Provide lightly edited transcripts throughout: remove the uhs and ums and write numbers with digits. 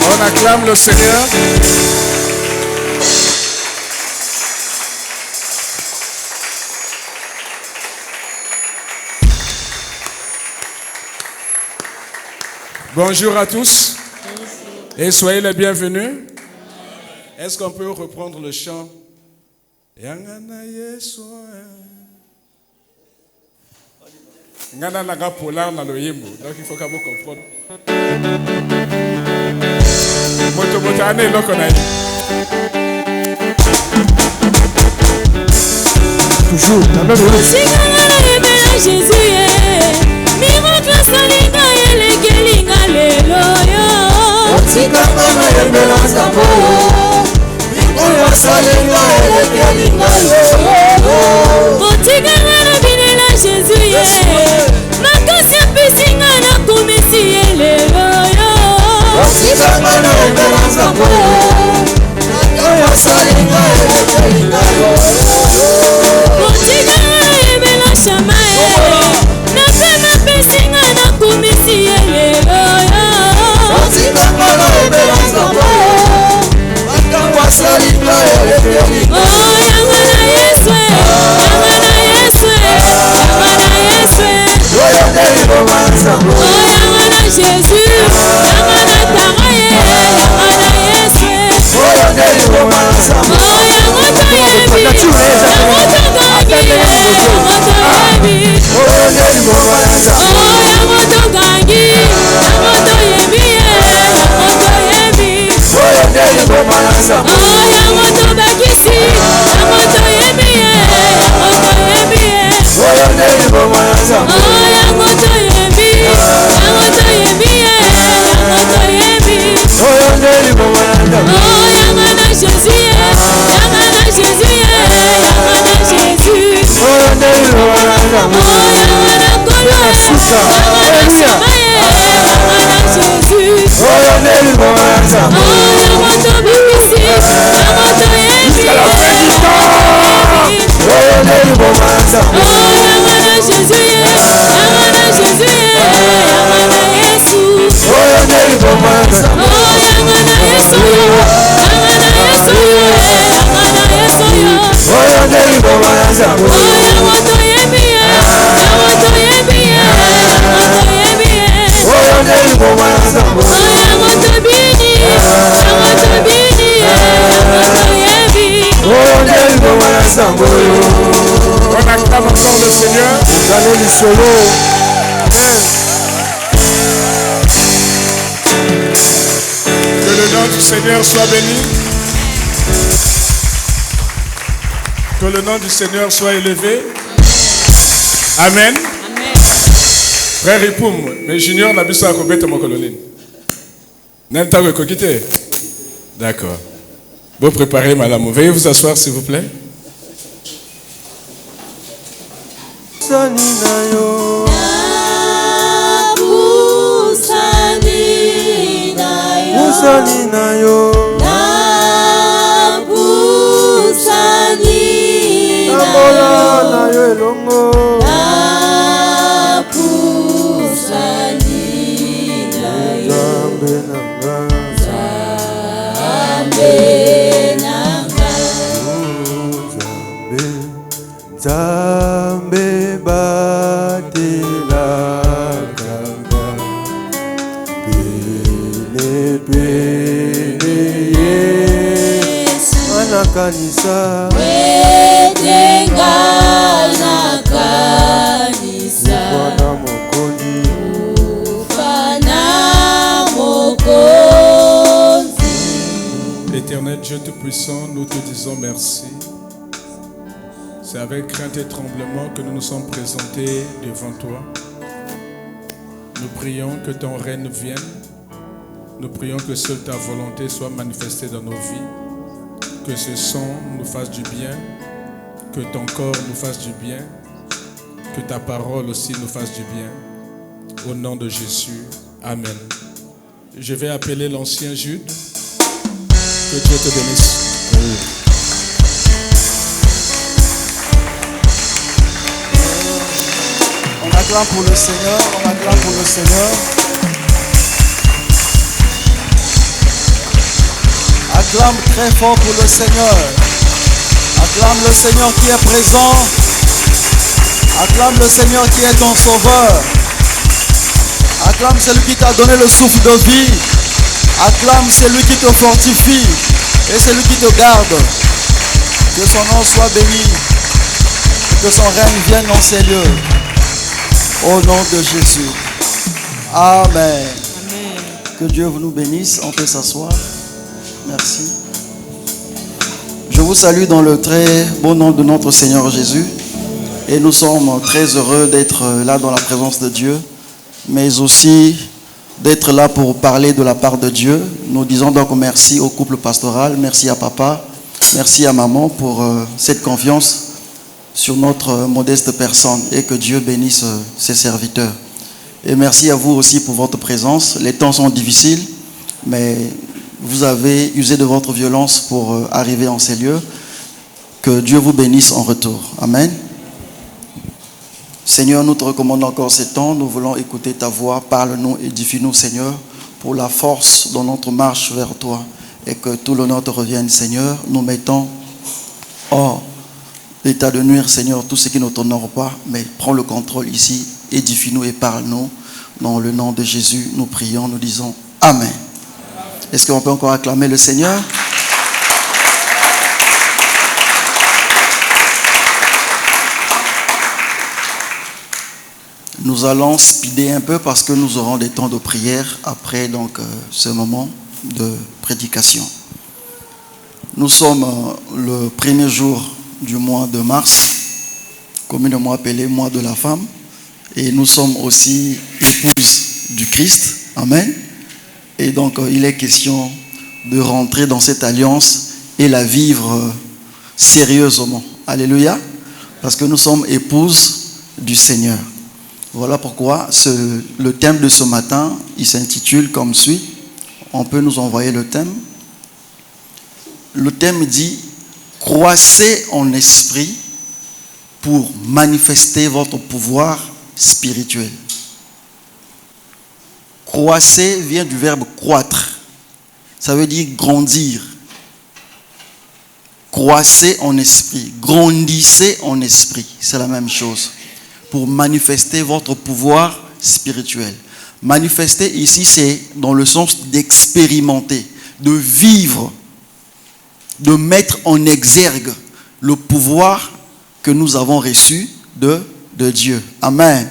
On acclame le Seigneur. Bonjour à tous et soyez les bienvenus. Est-ce qu'on peut reprendre le chant? Ngana naga polar na loyembo, donc il faut qu'à vous comprendre. Moto ane loko na yi. Toujours la même chose. Jésus, miracle salinga ele kelinga lelo yo. Otikanga na yembela nzambo. Miracle salinga ele kelinga lelo. Otikanga na binela Jésus. Makasi pisinga na komisi lelo yo. Otikanga na yembela nzambo. Miracle salinga ele kelinga lelo. Otikanga na yembela shama. On acclame encore le Seigneur. Que le nom du Seigneur soit béni. Que le nom du Seigneur soit élevé. Amen. Frère Ripoum, mais junior n'a pas à commettre mon colonel. N'entends pas quitter. D'accord. Vous préparez, madame. Veuillez vous asseoir, s'il vous plaît. koya na yo elongo Nzambe nanga Nzambe batelaka pene Yesu anakanisa wetenga nakanisa Ufana mokonzi Éternel Dieu Tout-Puissant, nous te disons merci. C'est avec crainte et tremblement que nous nous sommes présentés devant toi. Nous prions que ton règne vienne. Nous prions que seule ta volonté soit manifestée dans nos vies. Que ce son nous fasse du bien. Que ton corps nous fasse du bien. Que ta parole aussi nous fasse du bien. Au nom de Jésus. Amen. Je vais appeler l'ancien Jude. Que Dieu te bénisse. On acclame pour le Seigneur, on acclame pour le Seigneur. Acclame très fort pour le Seigneur. Acclame le Seigneur qui est présent. Acclame le Seigneur qui est ton sauveur. Acclame celui qui t'a donné le souffle de vie. Acclame celui qui te fortifie et celui qui te garde. Que son nom soit béni. Que son règne vienne dans ces lieux. Au nom de Jésus. Amen. Amen. Que Dieu nous bénisse. On peut s'asseoir. Merci. Je vous salue dans le très beau nom de notre Seigneur Jésus. Et nous sommes très heureux d'être là dans la présence de Dieu. Mais aussi d'être là pour parler de la part de Dieu. Nous disons donc merci au couple pastoral. Merci à papa. Merci à maman pour cette confiance sur notre modeste personne et que Dieu bénisse ses serviteurs. Et merci à vous aussi pour votre présence. Les temps sont difficiles, mais vous avez usé de votre violence pour arriver en ces lieux. Que Dieu vous bénisse en retour. Amen. Seigneur, nous te recommandons encore ces temps. Nous voulons écouter ta voix. Parle-nous, édifie-nous, Seigneur, pour la force dans notre marche vers toi. Et que tout l'honneur te revienne, Seigneur. Nous mettons hors l'état de nuire, Seigneur, tout ce qui ne t'honore pas, mais prends le contrôle ici, édifie-nous et parle-nous. Dans le nom de Jésus, nous prions, nous disons Amen. Est-ce qu'on peut encore acclamer le Seigneur? Nous allons speeder un peu parce que nous aurons des temps de prière après donc ce moment de prédication. Nous sommes le premier jour du mois de mars, communément appelé mois de la femme, et nous sommes aussi épouses du Christ. Amen. Et donc il est question de rentrer dans cette alliance et la vivre sérieusement. Alléluia. Parce que nous sommes épouses du Seigneur. Voilà pourquoi le thème de ce matin, il s'intitule comme suit. On peut nous envoyer le thème. Le thème dit « Croissez en esprit pour manifester votre pouvoir spirituel ». Croissez vient du verbe croître. Ça veut dire grandir. Croissez en esprit, grandissez en esprit. C'est la même chose. Pour manifester votre pouvoir spirituel. Manifester ici, c'est dans le sens d'expérimenter, de vivre, de mettre en exergue le pouvoir que nous avons reçu de Dieu. Amen.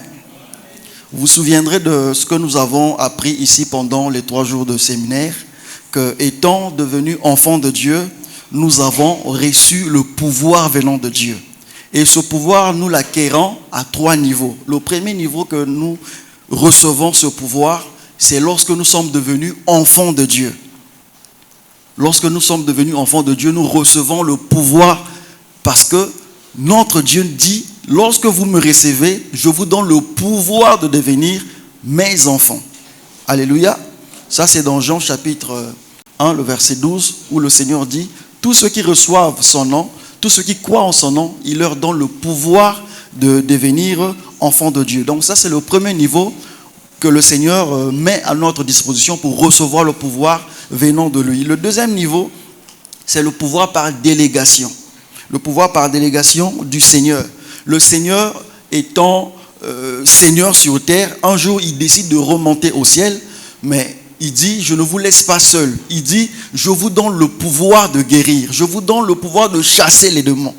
Vous vous souviendrez de ce que nous avons appris ici pendant les 3 jours de séminaire, que étant devenus enfants de Dieu, nous avons reçu le pouvoir venant de Dieu. Et ce pouvoir, nous l'acquérons à 3 niveaux. Le premier niveau que nous recevons ce pouvoir, c'est lorsque nous sommes devenus enfants de Dieu. Lorsque nous sommes devenus enfants de Dieu, nous recevons le pouvoir parce que notre Dieu dit, lorsque vous me recevez, je vous donne le pouvoir de devenir mes enfants. Alléluia. Ça, c'est dans Jean chapitre 1, le verset 12, où le Seigneur dit, tous ceux qui reçoivent son nom, tous ceux qui croient en son nom, il leur donne le pouvoir de devenir enfants de Dieu. Donc ça, c'est le premier niveau que le Seigneur met à notre disposition pour recevoir le pouvoir venant de lui. Le deuxième niveau, c'est le pouvoir par délégation. Le pouvoir par délégation du Seigneur. Le Seigneur étant Seigneur sur terre, un jour il décide de remonter au ciel, mais il dit, je ne vous laisse pas seul. Il dit, je vous donne le pouvoir de guérir. Je vous donne le pouvoir de chasser les démons.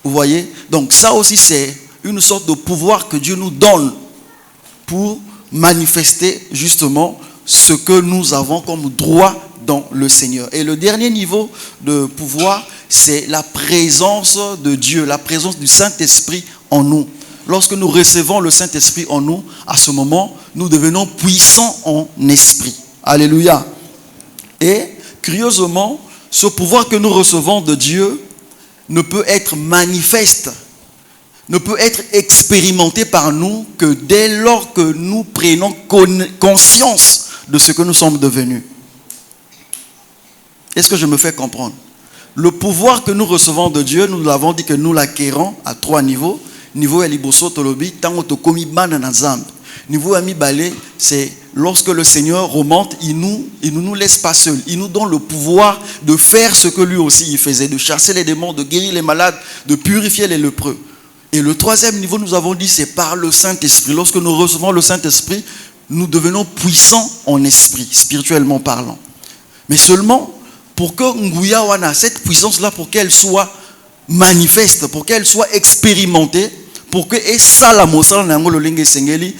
Vous voyez? Donc ça aussi, c'est une sorte de pouvoir que Dieu nous donne pour manifester justement ce que nous avons comme droit dans le Seigneur. Et le dernier niveau de pouvoir, c'est la présence de Dieu, la présence du Saint-Esprit en nous. Lorsque nous recevons le Saint-Esprit en nous, à ce moment, nous devenons puissants en esprit. Alléluia. Et, curieusement, ce pouvoir que nous recevons de Dieu ne peut être manifeste, ne peut être expérimenté par nous que dès lors que nous prenons conscience de ce que nous sommes devenus. Est-ce que je me fais comprendre? Le pouvoir que nous recevons de Dieu, nous l'avons dit que nous l'acquérons à 3 niveaux. Niveau ya liboso tolobi tango tokomi bana na Nzambe. Niveau ya mibale, c'est lorsque le Seigneur remonte, il ne nous laisse pas seuls. Il nous donne le pouvoir de faire ce que lui aussi il faisait, de chasser les démons, de guérir les malades, de purifier les lépreux. Et le troisième niveau, nous avons dit, c'est par le Saint-Esprit. Lorsque nous recevons le Saint-Esprit, nous devenons puissants en esprit, spirituellement parlant. Mais seulement, pour que Nguya Wana, cette puissance-là, pour qu'elle soit manifeste, pour qu'elle soit expérimentée, pour que ça la mosala nango lolenge sengeli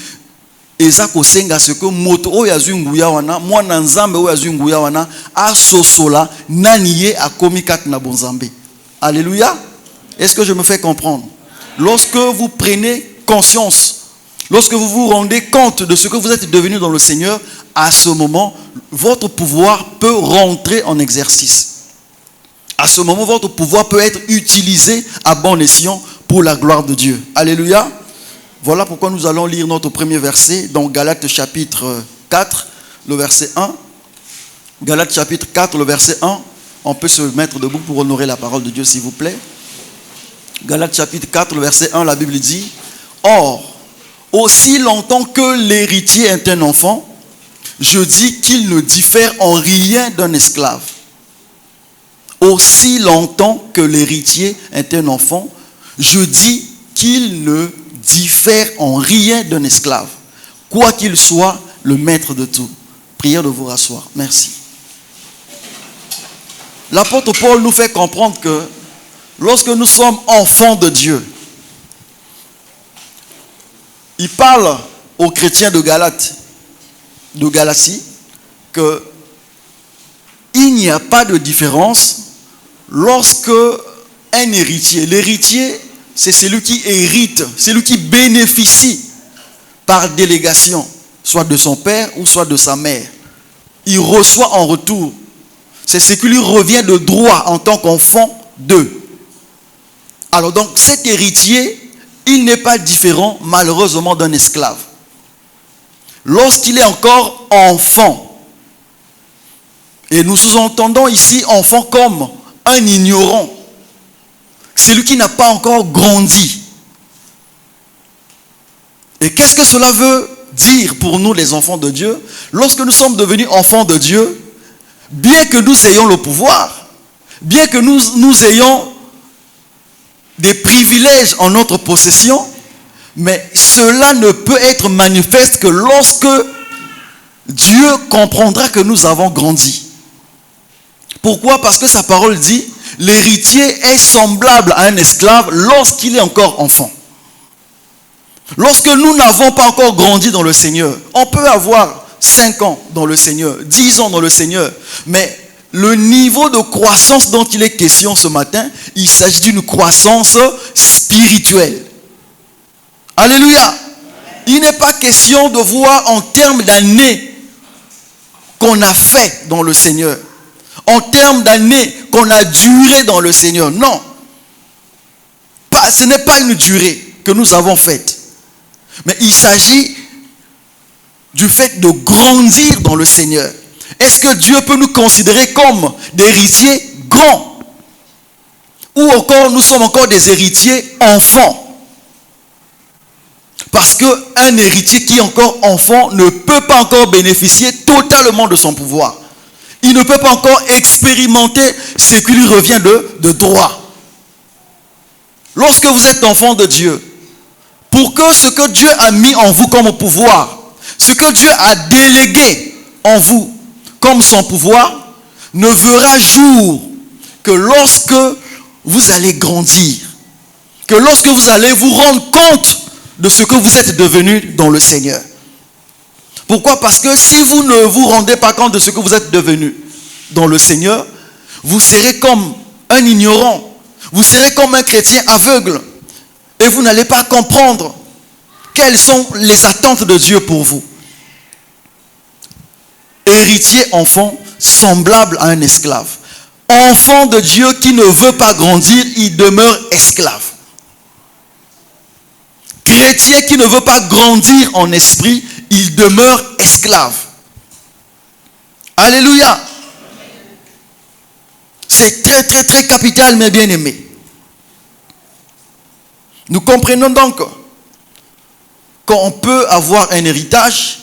eza kosenga ce que moto oyo azwi nguya wana mwana nzambe oyo azwi nguya wana asosola naniye akomi kati na bonzambe. Alléluia. Est-ce que je me fais comprendre? Lorsque vous prenez conscience, lorsque vous vous rendez compte de ce que vous êtes devenu dans le Seigneur, à ce moment, votre pouvoir peut rentrer en exercice. À ce moment, votre pouvoir peut être utilisé à bon escient pour la gloire de Dieu. Alléluia. Voilà pourquoi nous allons lire notre premier verset dans Galates chapitre 4, le verset 1. Galates chapitre 4, le verset 1. On peut se mettre debout pour honorer la parole de Dieu, s'il vous plaît. Galates chapitre 4, le verset 1, la Bible dit, « Or, aussi longtemps que l'héritier est un enfant, je dis qu'il ne diffère en rien d'un esclave. Aussi longtemps que l'héritier est un enfant, je dis qu'il ne diffère en rien d'un esclave, quoi qu'il soit le maître de tout. » Prière de vous rasseoir. Merci. L'apôtre Paul nous fait comprendre que lorsque nous sommes enfants de Dieu, il parle aux chrétiens de Galatie, que il n'y a pas de différence lorsque un héritier, l'héritier, c'est celui qui hérite, celui qui bénéficie par délégation, soit de son père ou soit de sa mère. Il reçoit en retour. C'est ce qui lui revient de droit en tant qu'enfant d'eux. Alors donc, cet héritier, il n'est pas différent malheureusement d'un esclave. Lorsqu'il est encore enfant, et nous sous-entendons ici enfant comme un ignorant, celui qui n'a pas encore grandi. Et qu'est-ce que cela veut dire pour nous les enfants de Dieu? Lorsque nous sommes devenus enfants de Dieu, bien que nous ayons le pouvoir, bien que nous ayons des privilèges en notre possession, mais cela ne peut être manifeste que lorsque Dieu comprendra que nous avons grandi. Pourquoi? Parce que sa parole dit, l'héritier est semblable à un esclave lorsqu'il est encore enfant. Lorsque nous n'avons pas encore grandi dans le Seigneur, on peut avoir 5 ans dans le Seigneur, 10 ans dans le Seigneur, mais le niveau de croissance dont il est question ce matin, il s'agit d'une croissance spirituelle. Alléluia. Il n'est pas question de voir en termes d'années qu'on a fait dans le Seigneur, en termes d'années qu'on a duré dans le Seigneur. Non. Ce n'est pas une durée que nous avons faite. Mais il s'agit du fait de grandir dans le Seigneur. Est-ce que Dieu peut nous considérer comme des héritiers grands? ou encore nous sommes encore des héritiers enfants. Parce qu'un héritier qui est encore enfant ne peut pas encore bénéficier totalement de son pouvoir. Il ne peut pas encore expérimenter ce qui lui revient de droit. Lorsque vous êtes enfant de Dieu, pour que ce que Dieu a mis en vous comme pouvoir, ce que Dieu a délégué en vous comme son pouvoir, ne verra jour que lorsque vous allez grandir, que lorsque vous allez vous rendre compte de ce que vous êtes devenu dans le Seigneur. Pourquoi? Parce que si vous ne vous rendez pas compte de ce que vous êtes devenu dans le Seigneur, vous serez comme un ignorant, vous serez comme un chrétien aveugle et vous n'allez pas comprendre quelles sont les attentes de Dieu pour vous. Héritier enfant, semblable à un esclave. Enfant de Dieu qui ne veut pas grandir, il demeure esclave. Chrétien qui ne veut pas grandir en esprit, il demeure esclave. Alléluia. C'est très très très capital, mes bien-aimés. Nous comprenons donc qu'on peut avoir un héritage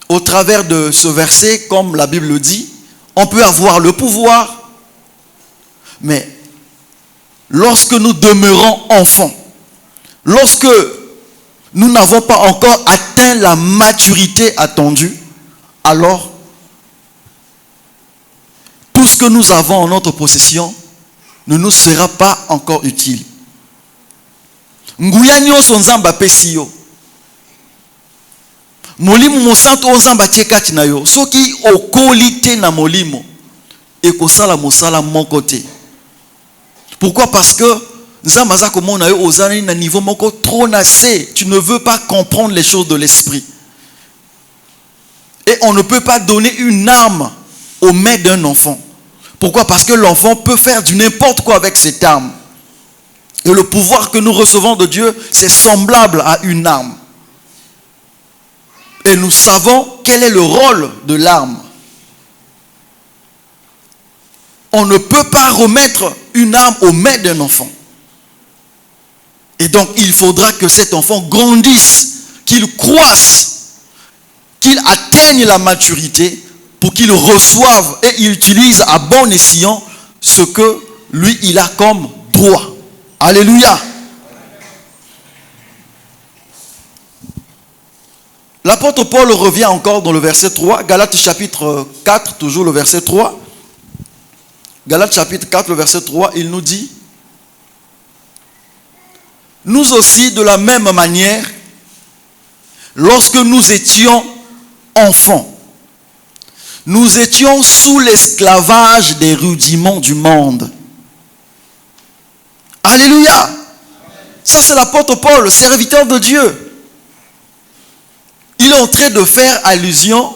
au travers de ce verset, comme la Bible le dit. On peut avoir le pouvoir, mais lorsque nous demeurons enfants, lorsque nous n'avons pas encore atteint la maturité attendue, alors tout ce que nous avons en notre possession ne nous sera pas encore utile. Nguya nyonso nzamba pesi yo. Molimo mosantu ozamba tiekati na yo. Soki okoli te na molimo, ekosala mosala moko te. Pourquoi? Parce que nzamba za komona yo ozali na niveau moko trop nassé. Tu ne veux pas comprendre les choses de l'esprit. Et on ne peut pas donner une arme aux mains d'un enfant. Pourquoi? Parce que l'enfant peut faire du n'importe quoi avec cette arme. Et le pouvoir que nous recevons de Dieu, c'est semblable à une arme. Et nous savons quel est le rôle de l'arme. On ne peut pas remettre une arme aux mains d'un enfant. Et donc, il faudra que cet enfant grandisse, qu'il croisse, qu'il atteigne la maturité pour qu'il reçoive et il utilise à bon escient ce que lui, il a comme droit. Alléluia. L'apôtre Paul revient encore dans le verset 3, Galates chapitre 4, toujours le verset 3. Galates chapitre 4, le verset 3, il nous dit: nous aussi, de la même manière, lorsque nous étions enfants, nous étions sous l'esclavage des rudiments du monde. Alléluia. Ça, c'est l'apôtre Paul, le serviteur de Dieu. Il est en train de faire allusion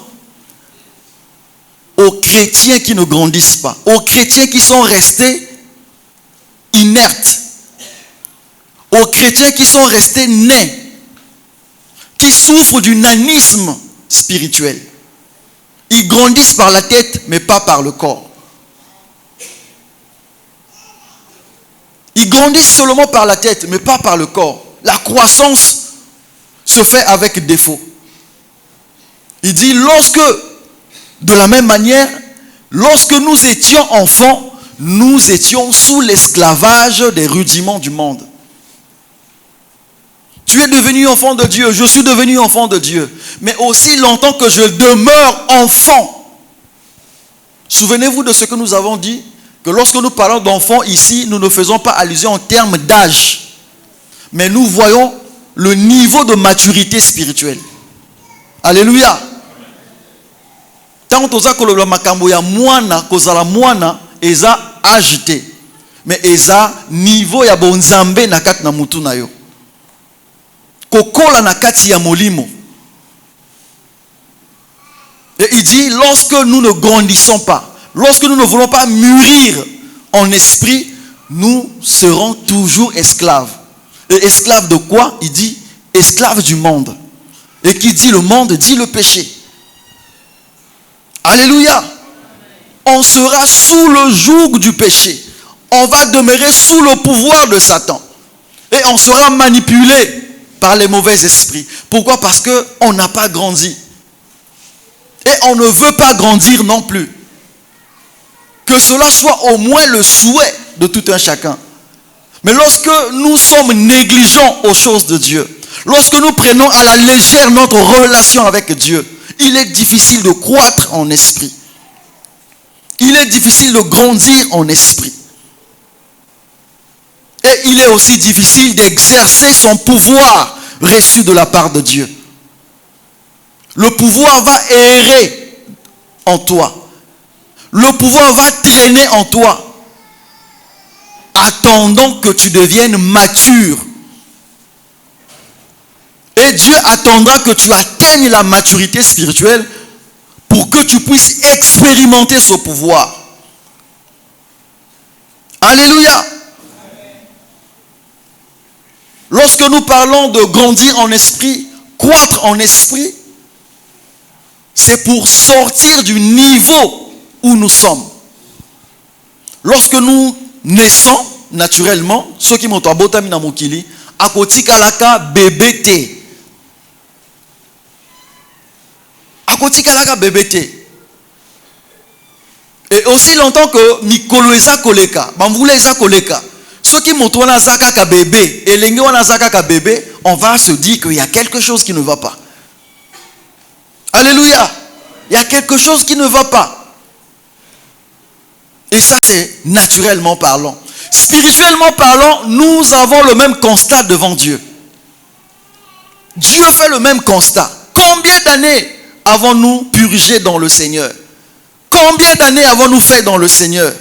aux chrétiens qui ne grandissent pas, aux chrétiens qui sont restés inertes, aux chrétiens qui sont restés nés, qui souffrent du nanisme spirituel. Ils grandissent par la tête, mais pas par le corps. Ils grandissent seulement par la tête, mais pas par le corps. La croissance se fait avec défaut. Il dit, de la même manière, lorsque nous étions enfants, nous étions sous l'esclavage des rudiments du monde. Tu es devenu enfant de Dieu, je suis devenu enfant de Dieu. Mais aussi longtemps que je demeure enfant. Souvenez-vous de ce que nous avons dit, que lorsque nous parlons d'enfants ici, nous ne faisons pas allusion en termes d'âge. Mais nous voyons le niveau de maturité spirituelle. Alléluia. Tant que kolobla makambo ya mwana kozala mwana eza agité, mais eza niveau ya bonzambe na kati na mutu na yo. Kokola na kati ya molimo. Et il dit, lorsque nous ne grandissons pas, lorsque nous ne voulons pas mûrir en esprit, nous serons toujours esclaves. Et esclaves de quoi? Il dit esclaves du monde. Et qui dit le monde dit le péché. Alléluia. On sera sous le joug du péché. on va demeurer sous le pouvoir de Satan. Et on sera manipulé par les mauvais esprits. Pourquoi? Parce qu'on n'a pas grandi. Et on ne veut pas grandir non plus. Que cela soit au moins le souhait de tout un chacun. Mais lorsque nous sommes négligents aux choses de Dieu, lorsque nous prenons à la légère notre relation avec Dieu, il est difficile de croître en esprit. Il est difficile de grandir en esprit. Et il est aussi difficile d'exercer son pouvoir reçu de la part de Dieu. Le pouvoir va errer en toi. Le pouvoir va traîner en toi, attendant que tu deviennes mature. Et Dieu attendra que tu atteignes la maturité spirituelle pour que tu puisses expérimenter ce pouvoir. Alléluia. Lorsque nous parlons de grandir en esprit, croître en esprit, c'est pour sortir du niveau où nous sommes. Lorsque nous naissons naturellement, ceux qui m'ont abotami na mokili, akotika laka bébé te. Akotika laka bébé te. Et aussi longtemps que mikolo eza koleka, bamvula eza koleka. Ceux qui m'ont tourné à bébé, et les gens bébé, on va se dire qu'il y a quelque chose qui ne va pas. Alléluia. Il y a quelque chose qui ne va pas. Et ça, c'est naturellement parlant. Spirituellement parlant, nous avons le même constat devant Dieu. Dieu fait le même constat. Combien d'années avons-nous purgé dans le Seigneur? Combien d'années avons-nous fait dans le Seigneur?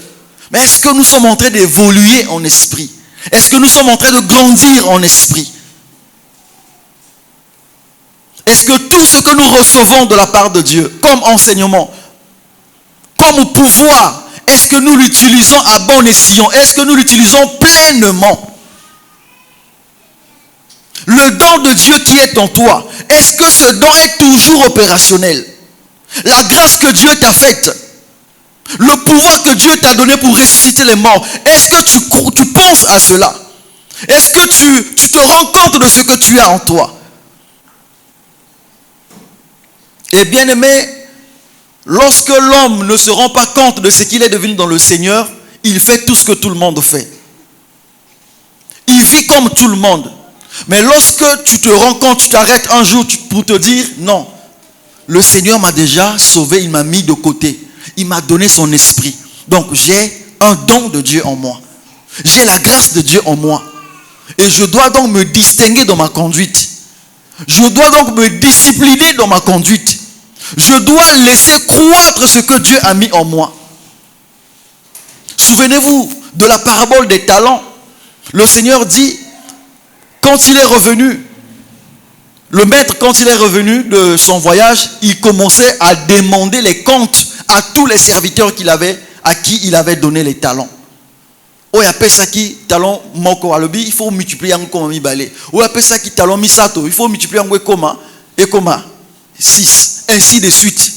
Mais est-ce que nous sommes en train d'évoluer en esprit? Est-ce que nous sommes en train de grandir en esprit? Est-ce que tout ce que nous recevons de la part de Dieu, comme enseignement, comme pouvoir, est-ce que nous l'utilisons à bon escient? Est-ce que nous l'utilisons pleinement? Le don de Dieu qui est en toi, est-ce que ce don est toujours opérationnel? La grâce que Dieu t'a faite, le pouvoir que Dieu t'a donné pour ressusciter les morts, est-ce que tu penses à cela? Est-ce que tu te rends compte de ce que tu as en toi? Et bien aimé, lorsque l'homme ne se rend pas compte de ce qu'il est devenu dans le Seigneur, il fait tout ce que tout le monde fait. Il vit comme tout le monde. Mais lorsque tu te rends compte, tu t'arrêtes un jour pour te dire, non, le Seigneur m'a déjà sauvé, il m'a mis de côté. Il m'a donné son esprit. Donc j'ai un don de Dieu en moi. J'ai la grâce de Dieu en moi. Et je dois donc me distinguer dans ma conduite. Je dois donc me discipliner dans ma conduite. Je dois laisser croître ce que Dieu a mis en moi. Souvenez-vous de la parabole des talents. Le Seigneur dit, quand il est revenu, le maître, quand il est revenu de son voyage, il commençait à demander les comptes à tous les serviteurs à qui il avait donné les talents. Oh, il appelle ça qui talent moko alobi, il faut multiplier en comme balé. Ou appelle ça qui talent misato, il faut multiplier en comme 6, ainsi de suite.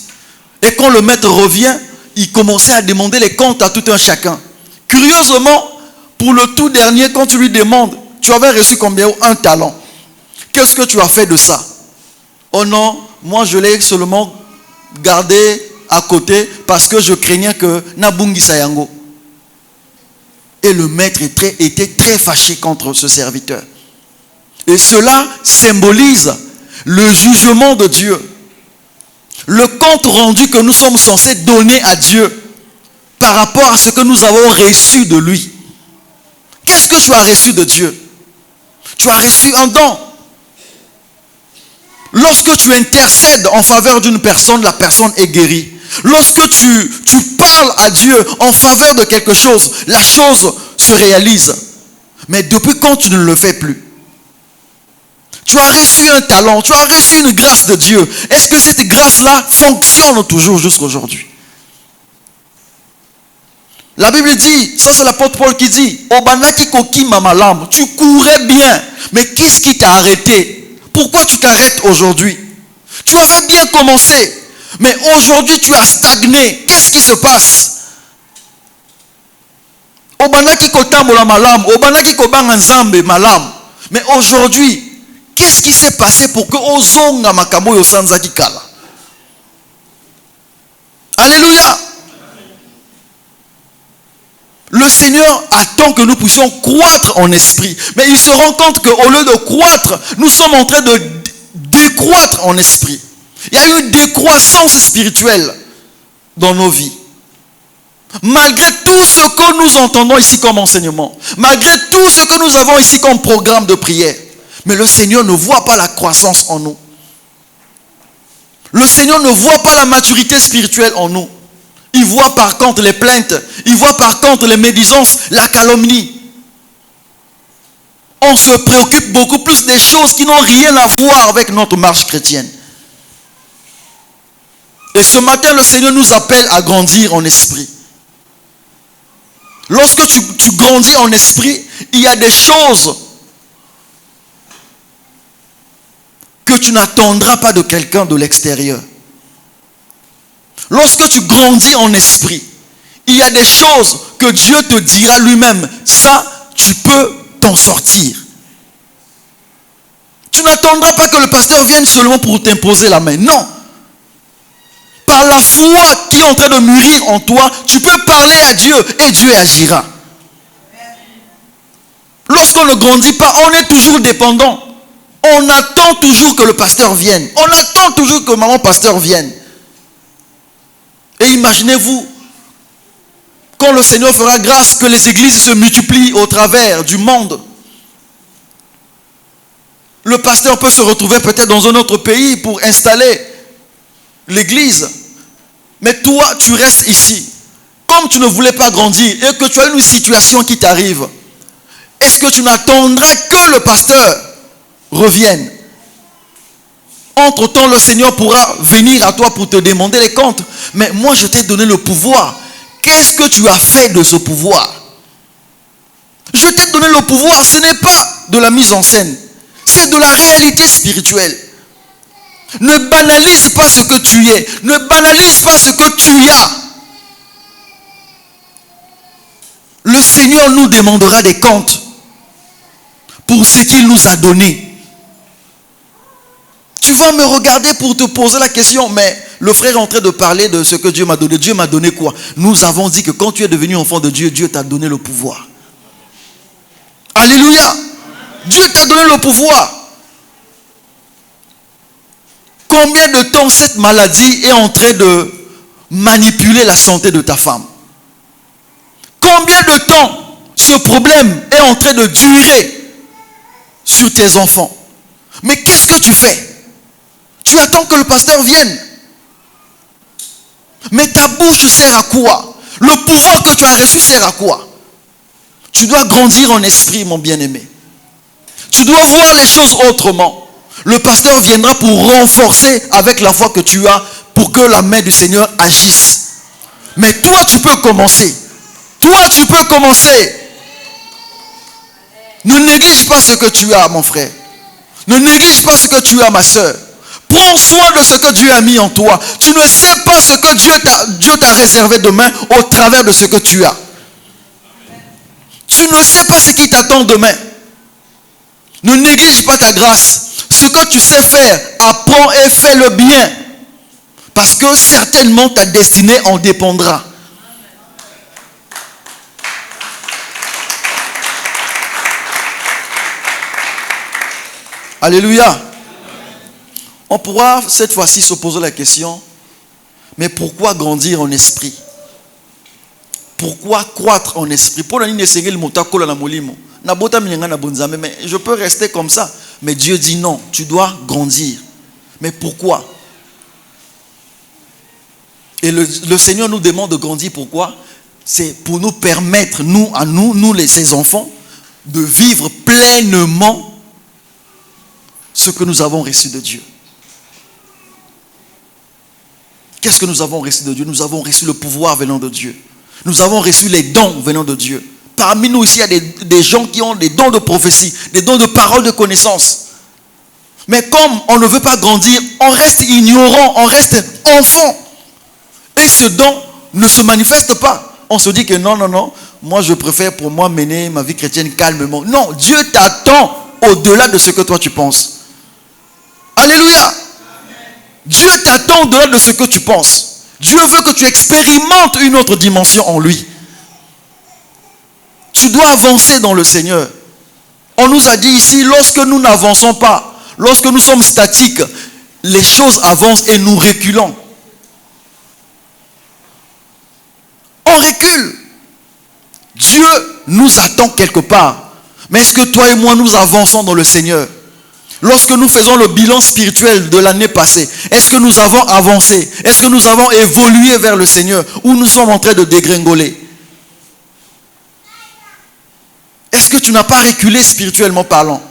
Et quand le maître revient, il commençait à demander les comptes à tout un chacun. Curieusement, pour le tout dernier, quand tu lui demandes, tu avais reçu combien? Un talent. Qu'est-ce que tu as fait de ça? Oh non, moi je l'ai seulement gardé à côté parce que je craignais que Nabungi Sayango. Et le maître était très fâché contre ce serviteur. Et cela symbolise le jugement de Dieu. Le compte rendu que nous sommes censés donner à Dieu par rapport à ce que nous avons reçu de lui. Qu'est-ce que tu as reçu de Dieu? Tu as reçu un don. Lorsque tu intercèdes en faveur d'une personne, la personne est guérie. Lorsque tu parles à Dieu en faveur de quelque chose, la chose se réalise. Mais depuis quand tu ne le fais plus? Tu as reçu un talent, tu as reçu une grâce de Dieu. Est-ce que cette grâce-là fonctionne toujours jusqu'à aujourd'hui? La Bible dit, ça c'est l'apôtre Paul qui dit, Obanaki koki mamalam, tu courais bien, mais qu'est-ce qui t'a arrêté? Pourquoi tu t'arrêtes aujourd'hui? Tu avais bien commencé, mais aujourd'hui tu as stagné. Qu'est-ce qui se passe? Obandaki kotambola malam, obandaki kobanga nzambe malam. Mais aujourd'hui, qu'est-ce qui s'est passé pour que ozonga makambo yo sanzaki kala? Alléluia. Le Seigneur attend que nous puissions croître en esprit. Mais il se rend compte qu'au lieu de croître, nous sommes en train de décroître en esprit. Il y a une décroissance spirituelle dans nos vies. Malgré tout ce que nous entendons ici comme enseignement, malgré tout ce que nous avons ici comme programme de prière, mais le Seigneur ne voit pas la croissance en nous. Le Seigneur ne voit pas la maturité spirituelle en nous. Il voit par contre les plaintes, il voit par contre les médisances, la calomnie. On se préoccupe beaucoup plus des choses qui n'ont rien à voir avec notre marche chrétienne. Et ce matin, le Seigneur nous appelle à grandir en esprit. Lorsque tu grandis en esprit, il y a des choses que tu n'attendras pas de quelqu'un de l'extérieur. Lorsque tu grandis en esprit, il y a des choses que Dieu te dira lui-même. Ça, tu peux t'en sortir. Tu n'attendras pas que le pasteur vienne seulement pour t'imposer la main. Non. Par la foi qui est en train de mûrir en toi, tu peux parler à Dieu et Dieu agira. Lorsqu'on ne grandit pas, on est toujours dépendant. On attend toujours que le pasteur vienne. On attend toujours que maman pasteur vienne. Et imaginez-vous, quand le Seigneur fera grâce, que les églises se multiplient au travers du monde. Le pasteur peut se retrouver peut-être dans un autre pays pour installer l'église. Mais toi, tu restes ici. Comme tu ne voulais pas grandir et que tu as une situation qui t'arrive, est-ce que tu n'attendras que le pasteur revienne? Entre-temps, le Seigneur pourra venir à toi pour te demander les comptes. Mais moi, je t'ai donné le pouvoir. Qu'est-ce que tu as fait de ce pouvoir? Je t'ai donné le pouvoir. Ce n'est pas de la mise en scène. C'est de la réalité spirituelle. Ne banalise pas ce que tu es. Ne banalise pas ce que tu as. Le Seigneur nous demandera des comptes pour ce qu'il nous a donné. Tu vas me regarder pour te poser la question, mais le frère est en train de parler de ce que Dieu m'a donné. Dieu m'a donné quoi? Nous avons dit que quand tu es devenu enfant de Dieu, Dieu t'a donné le pouvoir. Alléluia. Dieu t'a donné le pouvoir. Combien de temps cette maladie est en train de manipuler la santé de ta femme? Combien de temps ce problème est en train de durer sur tes enfants? Mais qu'est-ce que tu fais? Tu attends que le pasteur vienne. Mais ta bouche sert à quoi? Le pouvoir que tu as reçu sert à quoi? Tu dois grandir en esprit, mon bien-aimé. Tu dois voir les choses autrement. Le pasteur viendra pour renforcer avec la foi que tu as pour que la main du Seigneur agisse. Mais toi, tu peux commencer. Toi, tu peux commencer. Ne néglige pas ce que tu as, mon frère. Ne néglige pas ce que tu as, ma soeur. Prends soin de ce que Dieu a mis en toi. Tu ne sais pas ce que Dieu t'a réservé demain au travers de ce que tu as. Tu ne sais pas ce qui t'attend demain. Ne néglige pas ta grâce. Ce que tu sais faire, apprends et fais-le bien. Parce que certainement ta destinée en dépendra. Alléluia. On pourra cette fois-ci se poser la question, mais pourquoi grandir en esprit? Pourquoi croître en esprit? Mais je peux rester comme ça. Mais Dieu dit non, tu dois grandir. Mais pourquoi? Et le Seigneur nous demande de grandir. Pourquoi? C'est pour nous permettre, ses enfants, de vivre pleinement ce que nous avons reçu de Dieu. Qu'est-ce que nous avons reçu de Dieu? Nous avons reçu le pouvoir venant de Dieu. Nous avons reçu les dons venant de Dieu. Parmi nous ici, il y a des gens qui ont des dons de prophétie, des dons de parole de connaissance. Mais comme on ne veut pas grandir, on reste ignorant, on reste enfant. Et ce don ne se manifeste pas. on se dit que non, non, non, moi je préfère pour moi mener ma vie chrétienne calmement. Non, Dieu t'attend au-delà de ce que toi tu penses. Alléluia. Dieu t'attend au-delà de ce que tu penses. Dieu veut que tu expérimentes une autre dimension en lui. Tu dois avancer dans le Seigneur. On nous a dit ici, lorsque nous n'avançons pas, lorsque nous sommes statiques, les choses avancent et nous reculons. On recule. Dieu nous attend quelque part. Mais est-ce que toi et moi nous avançons dans le Seigneur? Lorsque nous faisons le bilan spirituel de l'année passée, est-ce que nous avons avancé? Est-ce que nous avons évolué vers le Seigneur? Ou nous sommes en train de dégringoler? Est-ce que tu n'as pas reculé spirituellement parlant?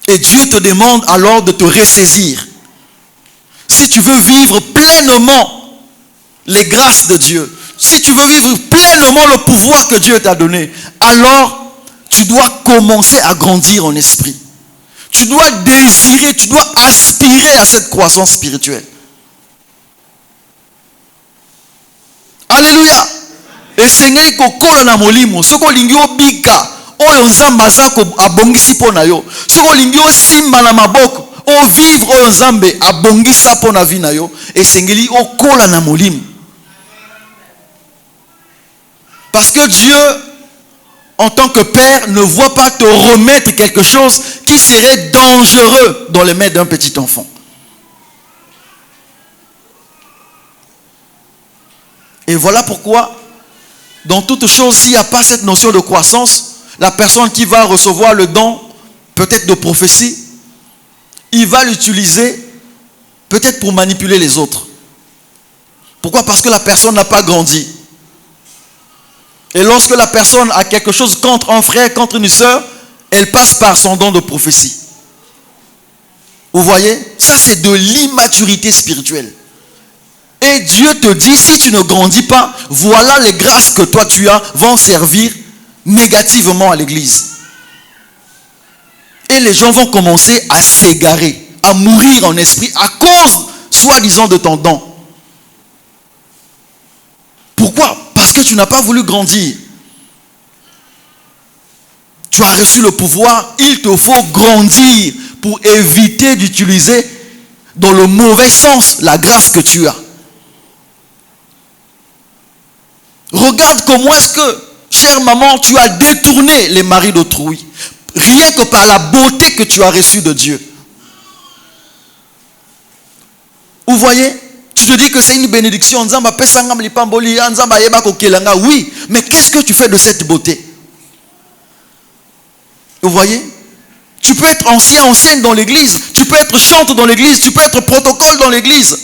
Et Dieu te demande alors de te ressaisir. Si tu veux vivre pleinement les grâces de Dieu, si tu veux vivre pleinement le pouvoir que Dieu t'a donné, alors tu dois commencer à grandir en esprit. Tu dois désirer, tu dois aspirer à cette croissance spirituelle. Alléluia. Et Seigneur kokola na molimo, soko lingi obika, oyo nzamba zako abongisi pona yo. Soko lingi osimba na maboko, o vivre oyo nzambe abongisa pona vi na yo, et sengeli okola na molimo. Parce que Dieu, en tant que Père, ne voit pas te remettre quelque chose qui serait dangereux dans les mains d'un petit enfant. Et voilà pourquoi, dans toute chose, s'il n'y a pas cette notion de croissance, la personne qui va recevoir le don, peut-être de prophétie, il va l'utiliser peut-être pour manipuler les autres. Pourquoi? Parce que la personne n'a pas grandi. Et lorsque la personne a quelque chose contre un frère, contre une sœur, elle passe par son don de prophétie. Vous voyez? Ça, c'est de l'immaturité spirituelle. Et Dieu te dit, si tu ne grandis pas, voilà les grâces que toi tu as vont servir négativement à l'église. Et les gens vont commencer à s'égarer, à mourir en esprit à cause, soi-disant, de ton don. Pourquoi? Parce que tu n'as pas voulu grandir. Tu as reçu le pouvoir, il te faut grandir pour éviter d'utiliser dans le mauvais sens la grâce que tu as. Regarde comment est-ce que, chère maman, tu as détourné les maris d'autrui. Rien que par la beauté que tu as reçue de Dieu. Vous voyez? Tu te dis que c'est une bénédiction. Oui, mais qu'est-ce que tu fais de cette beauté? Vous voyez? Tu peux être ancienne dans l'église. Tu peux être chante dans l'église. Tu peux être protocole dans l'église.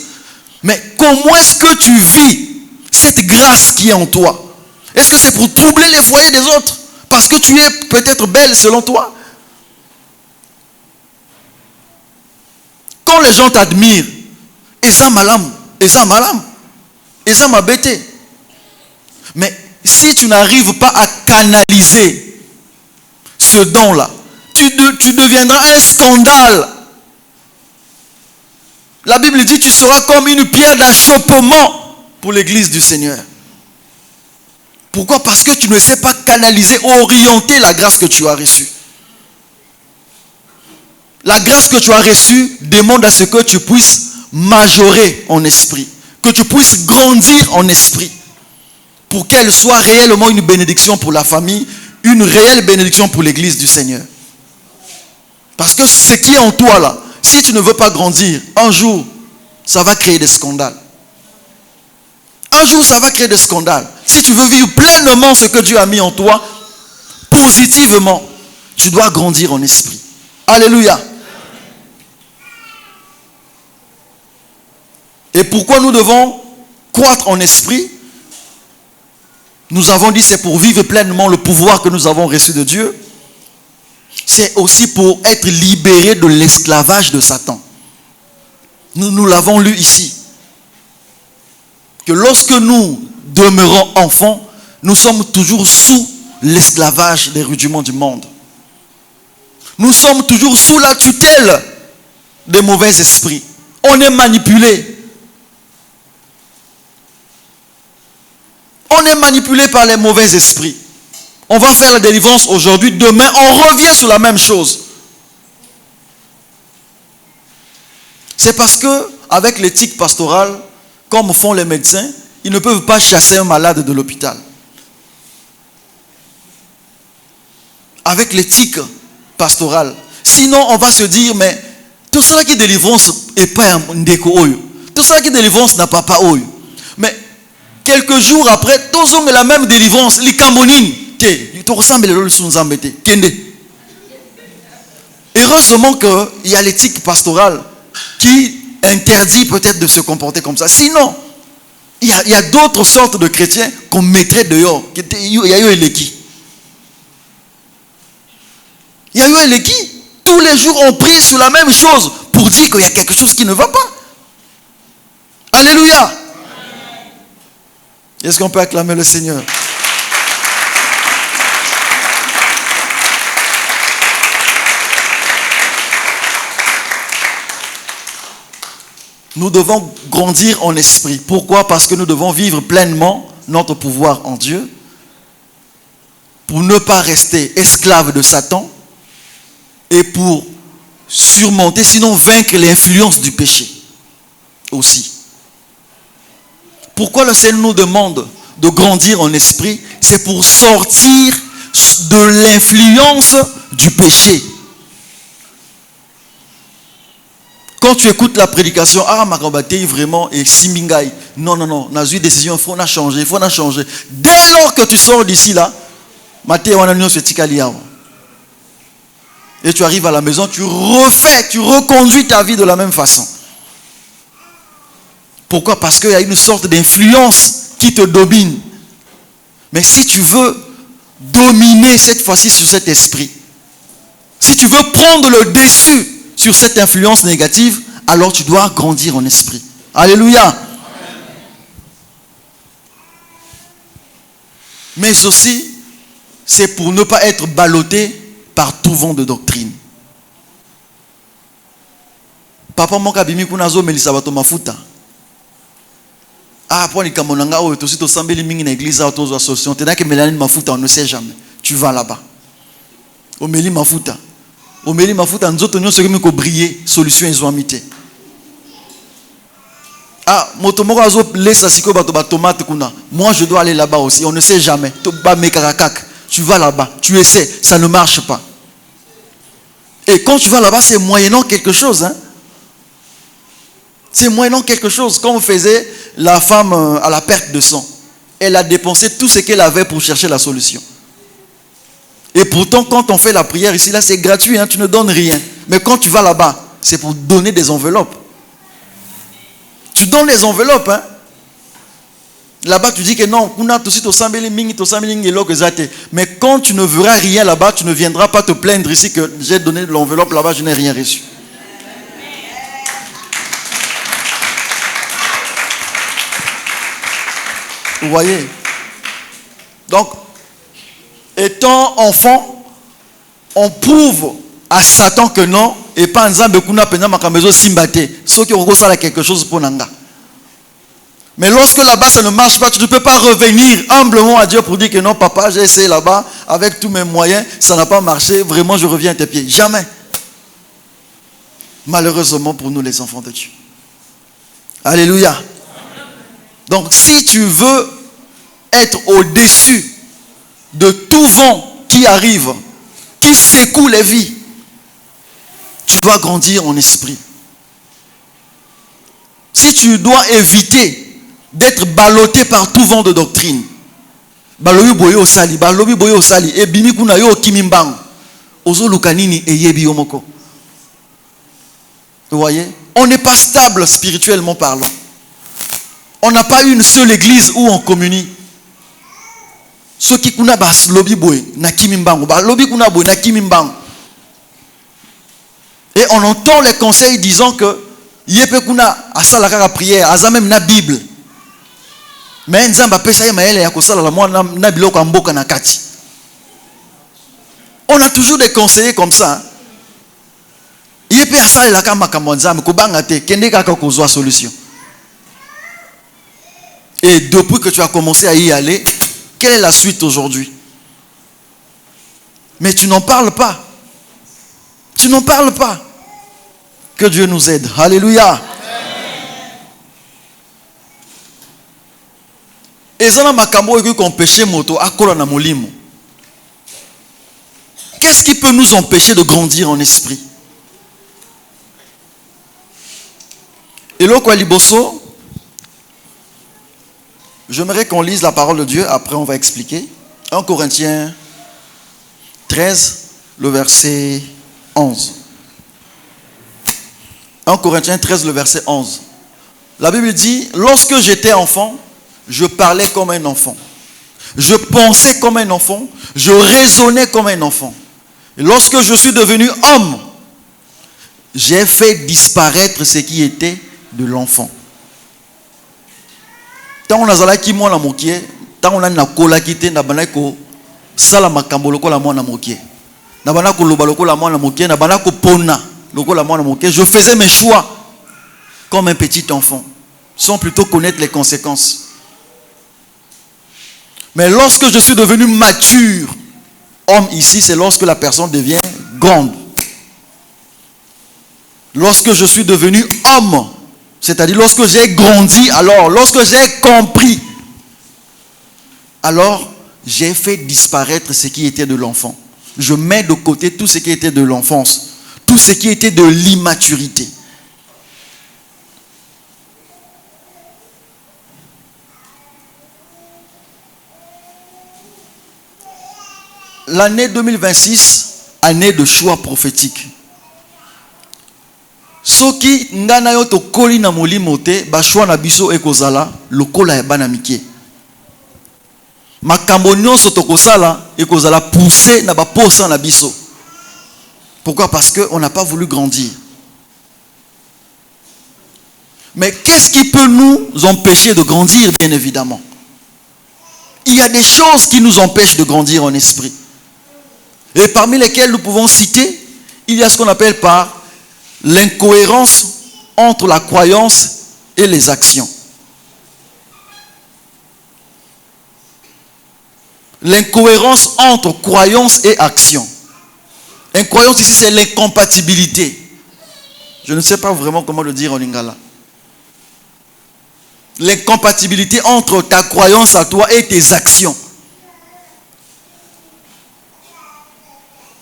Mais comment est-ce que tu vis cette grâce qui est en toi? Est-ce que c'est pour troubler les foyers des autres? Parce que tu es peut-être belle selon toi? Quand les gens t'admirent, eza malam, eza malam, eza mabete. Mais si tu n'arrives pas à canaliser ce don-là, tu deviendras un scandale. La Bible dit, tu seras comme une pierre d'achoppement pour l'église du Seigneur. Pourquoi? Parce que tu ne sais pas canaliser, orienter la grâce que tu as reçue. La grâce que tu as reçue demande à ce que tu puisses majorer en esprit, que tu puisses grandir en esprit, pour qu'elle soit réellement une bénédiction pour la famille, une réelle bénédiction pour l'église du Seigneur. Parce que ce qui est en toi là, si tu ne veux pas grandir, un jour, ça va créer des scandales. Un jour, ça va créer des scandales. Si tu veux vivre pleinement ce que Dieu a mis en toi, positivement, tu dois grandir en esprit. Alléluia. Et pourquoi nous devons croître en esprit? Nous avons dit c'est pour vivre pleinement le pouvoir que nous avons reçu de Dieu. C'est aussi pour être libérés de l'esclavage de Satan. Nous l'avons lu ici. Que lorsque nous demeurons enfants, nous sommes toujours sous l'esclavage des rudiments du monde. Nous sommes toujours sous la tutelle des mauvais esprits. On est manipulé. On est manipulé par les mauvais esprits. On va faire la délivrance aujourd'hui, demain, on revient sur la même chose. C'est parce que, avec l'éthique pastorale, comme font les médecins, ils ne peuvent pas chasser un malade de l'hôpital. Avec l'éthique pastorale. Sinon, on va se dire, mais tout cela qui délivrance n'est pas un ndeko oyo. Tout cela qui délivrance n'a pas oyo. Mais quelques jours après, tous ont la même délivrance. L'icamonine. Heureusement qu'il y a l'éthique pastorale qui interdit peut-être de se comporter comme ça. Sinon, il y a d'autres sortes de chrétiens qu'on mettrait dehors. Il y a eu Eleki. Il y a eu Eleki. Tous les jours, on prie sur la même chose pour dire qu'il y a quelque chose qui ne va pas. Alléluia. Est-ce qu'on peut acclamer le Seigneur? Nous devons grandir en esprit. Pourquoi? Parce que nous devons vivre pleinement notre pouvoir en Dieu pour ne pas rester esclaves de Satan et pour surmonter, sinon vaincre l'influence du péché aussi. Pourquoi le Seigneur nous demande de grandir en esprit? C'est pour sortir de l'influence du péché. Quand tu écoutes la prédication, ah, Makambate, vraiment, et Simingai, non, n'a eu décision, il faut changer. Dès lors que tu sors d'ici là, et tu arrives à la maison, tu reconduis ta vie de la même façon. Pourquoi? Parce qu'il y a une sorte d'influence qui te domine. Mais si tu veux dominer cette fois-ci sur cet esprit, si tu veux prendre le dessus sur cette influence négative, alors tu dois grandir en esprit. Alléluia. Amen. Mais aussi, c'est pour ne pas être ballotté par tout vent de doctrine. Papa moka bimi kuna zo melisa bato mafuta. Ah, pour les kamonanga ou aussi to sambeli mingi na église auto zo solution. Tena que melanine mafuta, on ne sait jamais. Tu vas là-bas. Au meli mafuta. Au meli mafuta nzoto nyonso kimi ko briller, solution ezwamité. Ah, motomoko azo laisse siko bato ba tomate kuna. Moi je dois aller là-bas aussi, on ne sait jamais. To ba mekarakak. Tu vas là-bas, tu essaies, ça ne marche pas. Et quand tu vas là-bas, c'est moyennant quelque chose, hein. C'est moyennant quelque chose. Comme faisait la femme à la perte de sang. Elle a dépensé tout ce qu'elle avait pour chercher la solution. Et pourtant, quand on fait la prière ici, là, c'est gratuit, hein, tu ne donnes rien. Mais quand tu vas là-bas, c'est pour donner des enveloppes. Tu donnes des enveloppes, hein. Là-bas, tu dis que non, mais quand tu ne verras rien là-bas, tu ne viendras pas te plaindre ici que j'ai donné de l'enveloppe là-bas, je n'ai rien reçu. Vous voyez? Donc, étant enfant, on prouve à Satan que non, et pas en disant que nous avons simbaté. Sauf qu'il y a quelque chose pour Nanga. Mais lorsque là-bas ça ne marche pas, tu ne peux pas revenir humblement à Dieu pour dire que non, papa, j'ai essayé là-bas avec tous mes moyens, ça n'a pas marché, vraiment je reviens à tes pieds. Jamais. Malheureusement pour nous les enfants de Dieu. Alléluia. Donc si tu veux être au-dessus de tout vent qui arrive, qui secoue les vies, tu dois grandir en esprit. Si tu dois éviter d'être ballotté par tout vent de doctrine, balobi boye osali, et bimi kuna yo kimimbango, ozo lukanini e yebi yomoko. Vous voyez? On n'est pas stable spirituellement parlant. On n'a pas une seule église où on communie. Ceux qui kuna bas lobi boye na kimimbango, ba lobi kuna boye na kimimbango. Et on entend les conseils disant que yepe kuna asala kaka prière, aza même na Bible. Mais nzamba pesa ye maele ya kosala la mwana na biloko amboka na kati. On a toujours des conseillers comme ça. Yepe asala la kama kama nzamba ko banga te kende kaka kozwa solution. Et depuis que tu as commencé à y aller, quelle est la suite aujourd'hui? Mais tu n'en parles pas. Tu n'en parles pas. Que Dieu nous aide. Alléluia. Et ça n'a makambo qu'on péché moto à na molimo. Qu'est-ce qui peut nous empêcher de grandir en esprit? Et là, quoi, Liboso, j'aimerais qu'on lise la parole de Dieu, après on va expliquer. 1 Corinthiens 13, le verset 11. 1 Corinthiens 13, le verset 11. La Bible dit, lorsque j'étais enfant, je parlais comme un enfant. Je pensais comme un enfant. Je raisonnais comme un enfant. Et lorsque je suis devenu homme, j'ai fait disparaître ce qui était de l'enfant. Tant on a zalaki mwana mokie, tant on a na kola kite na banako sala makambo lokola mwana mokie. Na banako loba lokola mwana mokie, na banako pona lokola mwana mokie. Je faisais mes choix comme un petit enfant, sans plutôt connaître les conséquences. Mais lorsque je suis devenu mature, homme ici, c'est lorsque la personne devient grande. Lorsque je suis devenu homme, c'est-à-dire lorsque j'ai grandi, alors lorsque j'ai compris, alors j'ai fait disparaître ce qui était de l'enfant. Je mets de côté tout ce qui était de l'enfance, tout ce qui était de l'immaturité. L'année 2026, année de choix prophétique. Soki ngana yo to koli na molimo te, ba choix na biso ekozala lokola ya bana mike. Makambo nyonso to kosala ekozala poussé na ba posa na biso. Pourquoi? Parce que on n'a pas voulu grandir. Mais qu'est-ce qui peut nous empêcher de grandir? Bien évidemment, il y a des choses qui nous empêchent de grandir en esprit. Et parmi lesquelles nous pouvons citer, il y a ce qu'on appelle par l'incohérence entre la croyance et les actions. L'incohérence entre croyance et action. Incroyance ici, c'est l'incompatibilité. Je ne sais pas vraiment comment le dire en lingala. L'incompatibilité entre ta croyance à toi et tes actions.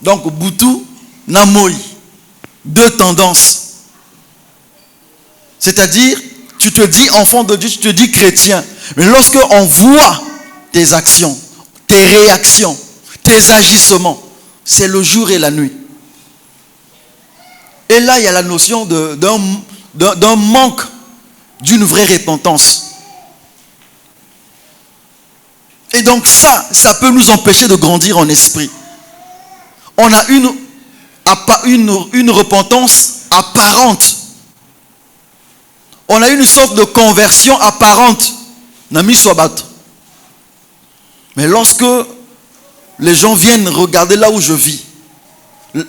Donc, Boutou, Namoi, deux tendances. C'est-à-dire, tu te dis enfant de Dieu, tu te dis chrétien. Mais lorsque on voit tes actions, tes réactions, tes agissements, c'est le jour et la nuit. Et là, il y a la notion d'un manque d'une vraie repentance. Et donc ça peut nous empêcher de grandir en esprit. On a une repentance apparente. On a une sorte de conversion apparente. Mais lorsque les gens viennent regarder là où je vis,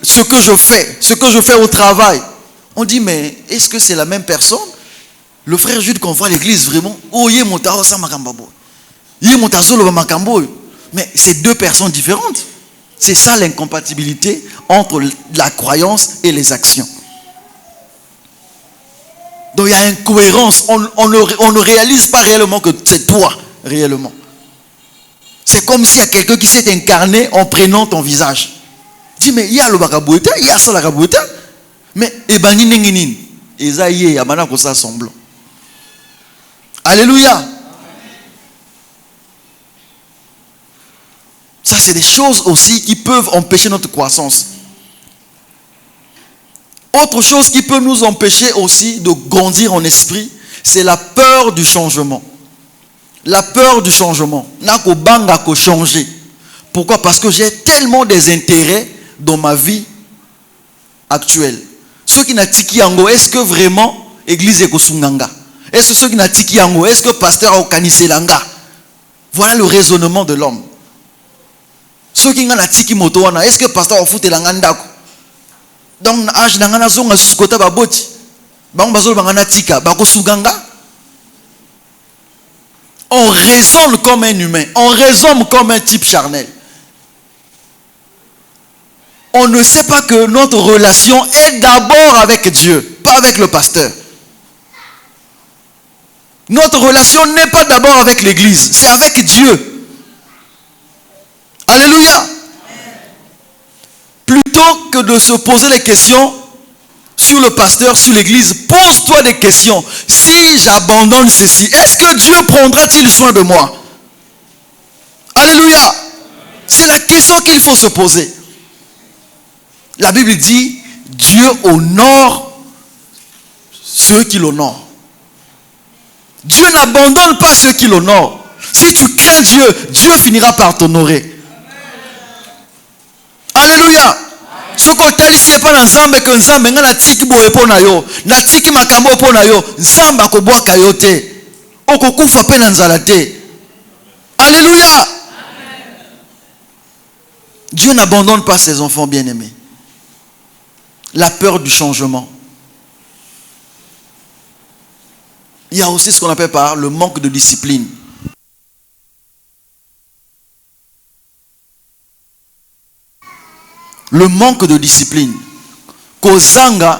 ce que je fais au travail, on dit, mais est-ce que c'est la même personne? Le frère Jude qu'on voit à l'église, vraiment, mais c'est deux personnes différentes. C'est ça l'incompatibilité entre la croyance et les actions. Donc il y a une incohérence. On ne réalise pas réellement que c'est toi, réellement. C'est comme s'il y a quelqu'un qui s'est incarné en prenant ton visage. Dis, mais il y a le bakaboueta, il y a ça la kaboueta. Mais, ebani nenginin. Esaïe, yamana kosa semblant. Alléluia. Ça, c'est des choses aussi qui peuvent empêcher notre croissance. Autre chose qui peut nous empêcher aussi de grandir en esprit, c'est la peur du changement. La peur du changement. Nako banga ko changer. Pourquoi? Parce que j'ai tellement des intérêts dans ma vie actuelle. Ceux qui n'ont tiki yango, est-ce que vraiment l'église est kosunganga? Est-ce que ceux qui n'ont tiki yango, est-ce que pasteur a okaniselanga? Voilà le raisonnement de l'homme. Ceux qui n'ont tiki moto wana, est-ce que pasteur a fouté l'angandako? Donc âge n'angana zonga suskota baboti. Bango bazolo bangana tika bako suganga. on raisonne comme un humain, on raisonne comme un type charnel. On ne sait pas que notre relation est d'abord avec Dieu, pas avec le pasteur. Notre relation n'est pas d'abord avec l'église, c'est avec Dieu. Alléluia. Plutôt que de se poser des questions sur le pasteur, sur l'église, pose-toi des questions. Si j'abandonne ceci, est-ce que Dieu prendra-t-il soin de moi? Alléluia. C'est la question qu'il faut se poser. La Bible dit, Dieu honore ceux qui l'honorent. Dieu n'abandonne pas ceux qui l'honorent. Si tu crains Dieu, Dieu finira par t'honorer. Alléluia. Ce que tu as dit, pas dans Nzambe que Nzambe nga na tiki boye po na yo, na tiki makambo po na yo, Nzambe akobwaka yo te. Okokufa pe na nzala te. Alléluia. Dieu n'abandonne pas ses enfants bien-aimés. La peur du changement. Il y a aussi ce qu'on appelle par le manque de discipline. Le manque de discipline. Kozanga,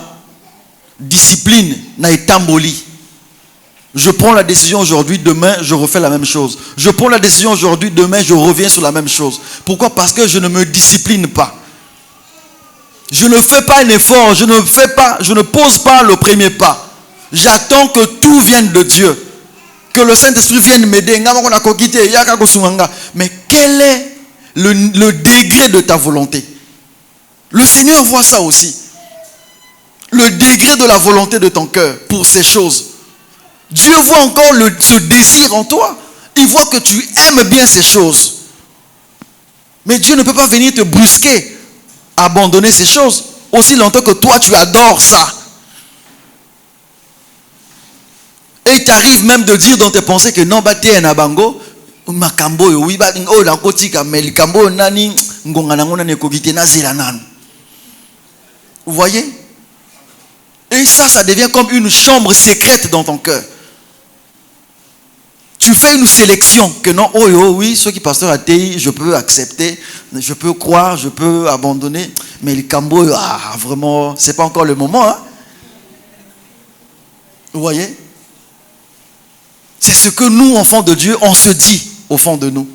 discipline na etamboli. Je prends la décision aujourd'hui, demain je refais la même chose. Je prends la décision aujourd'hui, demain je reviens sur la même chose. Pourquoi? Parce que je ne me discipline pas. Je ne fais pas un effort, je ne pose pas le premier pas. J'attends que tout vienne de Dieu. Que le Saint-Esprit vienne m'aider. Mais quel est le degré de ta volonté? Le Seigneur voit ça aussi. Le degré de la volonté de ton cœur pour ces choses. Dieu voit encore ce désir en toi. Il voit que tu aimes bien ces choses. Mais Dieu ne peut pas venir te brusquer, abandonner ces choses, aussi longtemps que toi tu adores ça. Et il t'arrive même de dire dans tes pensées que non, tu es un abango. Vous voyez? Et ça devient comme une chambre secrète dans ton cœur. Tu fais une sélection que non, oh oui, ceux qui pasteur ATI, je peux accepter, je peux croire, je peux abandonner, mais les cambo, vraiment, c'est pas encore le moment. Hein? Vous voyez? C'est ce que nous, enfants de Dieu, on se dit au fond de nous.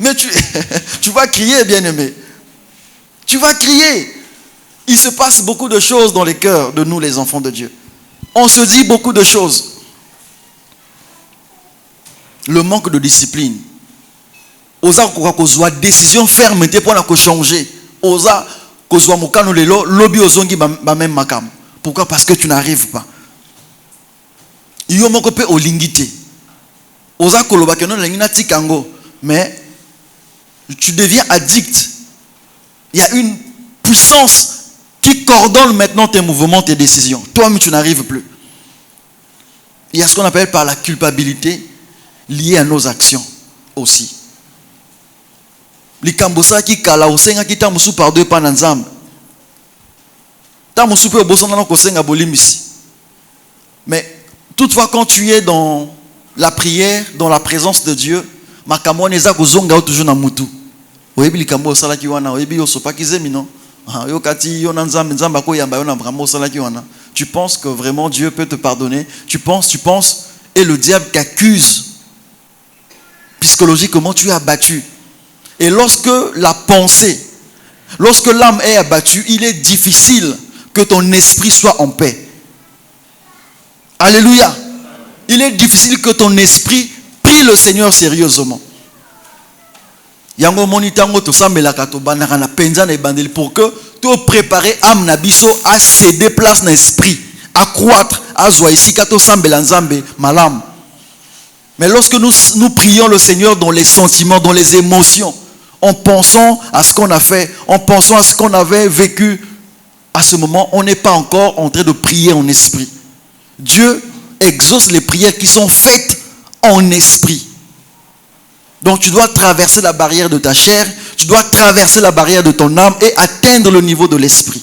Mais tu vas crier, bien-aimé. Tu vas crier. Il se passe beaucoup de choses dans les cœurs de nous, les enfants de Dieu. On se dit beaucoup de choses. Le manque de discipline. Osa kozwa décision ferme pour changer. Osa kozwa mokano lelo lobi ozongi ba même makam. Pourquoi? Parce que tu n'arrives pas. Yo moko pe olingite. Osa koloba ke non lingina tikango, mais tu deviens addict. Il y a une puissance qui coordonne maintenant tes mouvements, tes décisions. Toi-même, tu n'arrives plus. Il y a ce qu'on appelle par la culpabilité liée à nos actions aussi. Likambosa ki kala osenga ki tamusu par deux pananzam. Tamusu pe obosona na kosenga bolimbisi. Mais toutefois, quand tu es dans la prière, dans la présence de Dieu, makamwa neza kozonga toujours na mutu. Oyebi likambo sala ki wana, oyebi osopa kizemi non. Tu penses que vraiment Dieu peut te pardonner. Tu penses, et le diable t'accuse. Psychologiquement, tu es abattu. Et lorsque la pensée, lorsque l'âme est abattue, il est difficile que ton esprit soit en paix. Alléluia. Il est difficile que ton esprit prie le Seigneur sérieusement. Yango monitango to sambelaka to banaka na penza na ebandeli pour que to préparer âme na biso à céder place na esprit, à croître, à zwa ici kato sambela nzambe malam. Mais lorsque nous prions le Seigneur dans les sentiments, dans les émotions, en pensant à ce qu'on a fait, en pensant à ce qu'on avait vécu, à ce moment, on n'est pas encore en train de prier en esprit. Dieu exauce les prières qui sont faites en esprit. Donc tu dois traverser la barrière de ta chair, tu dois traverser la barrière de ton âme et atteindre le niveau de l'esprit.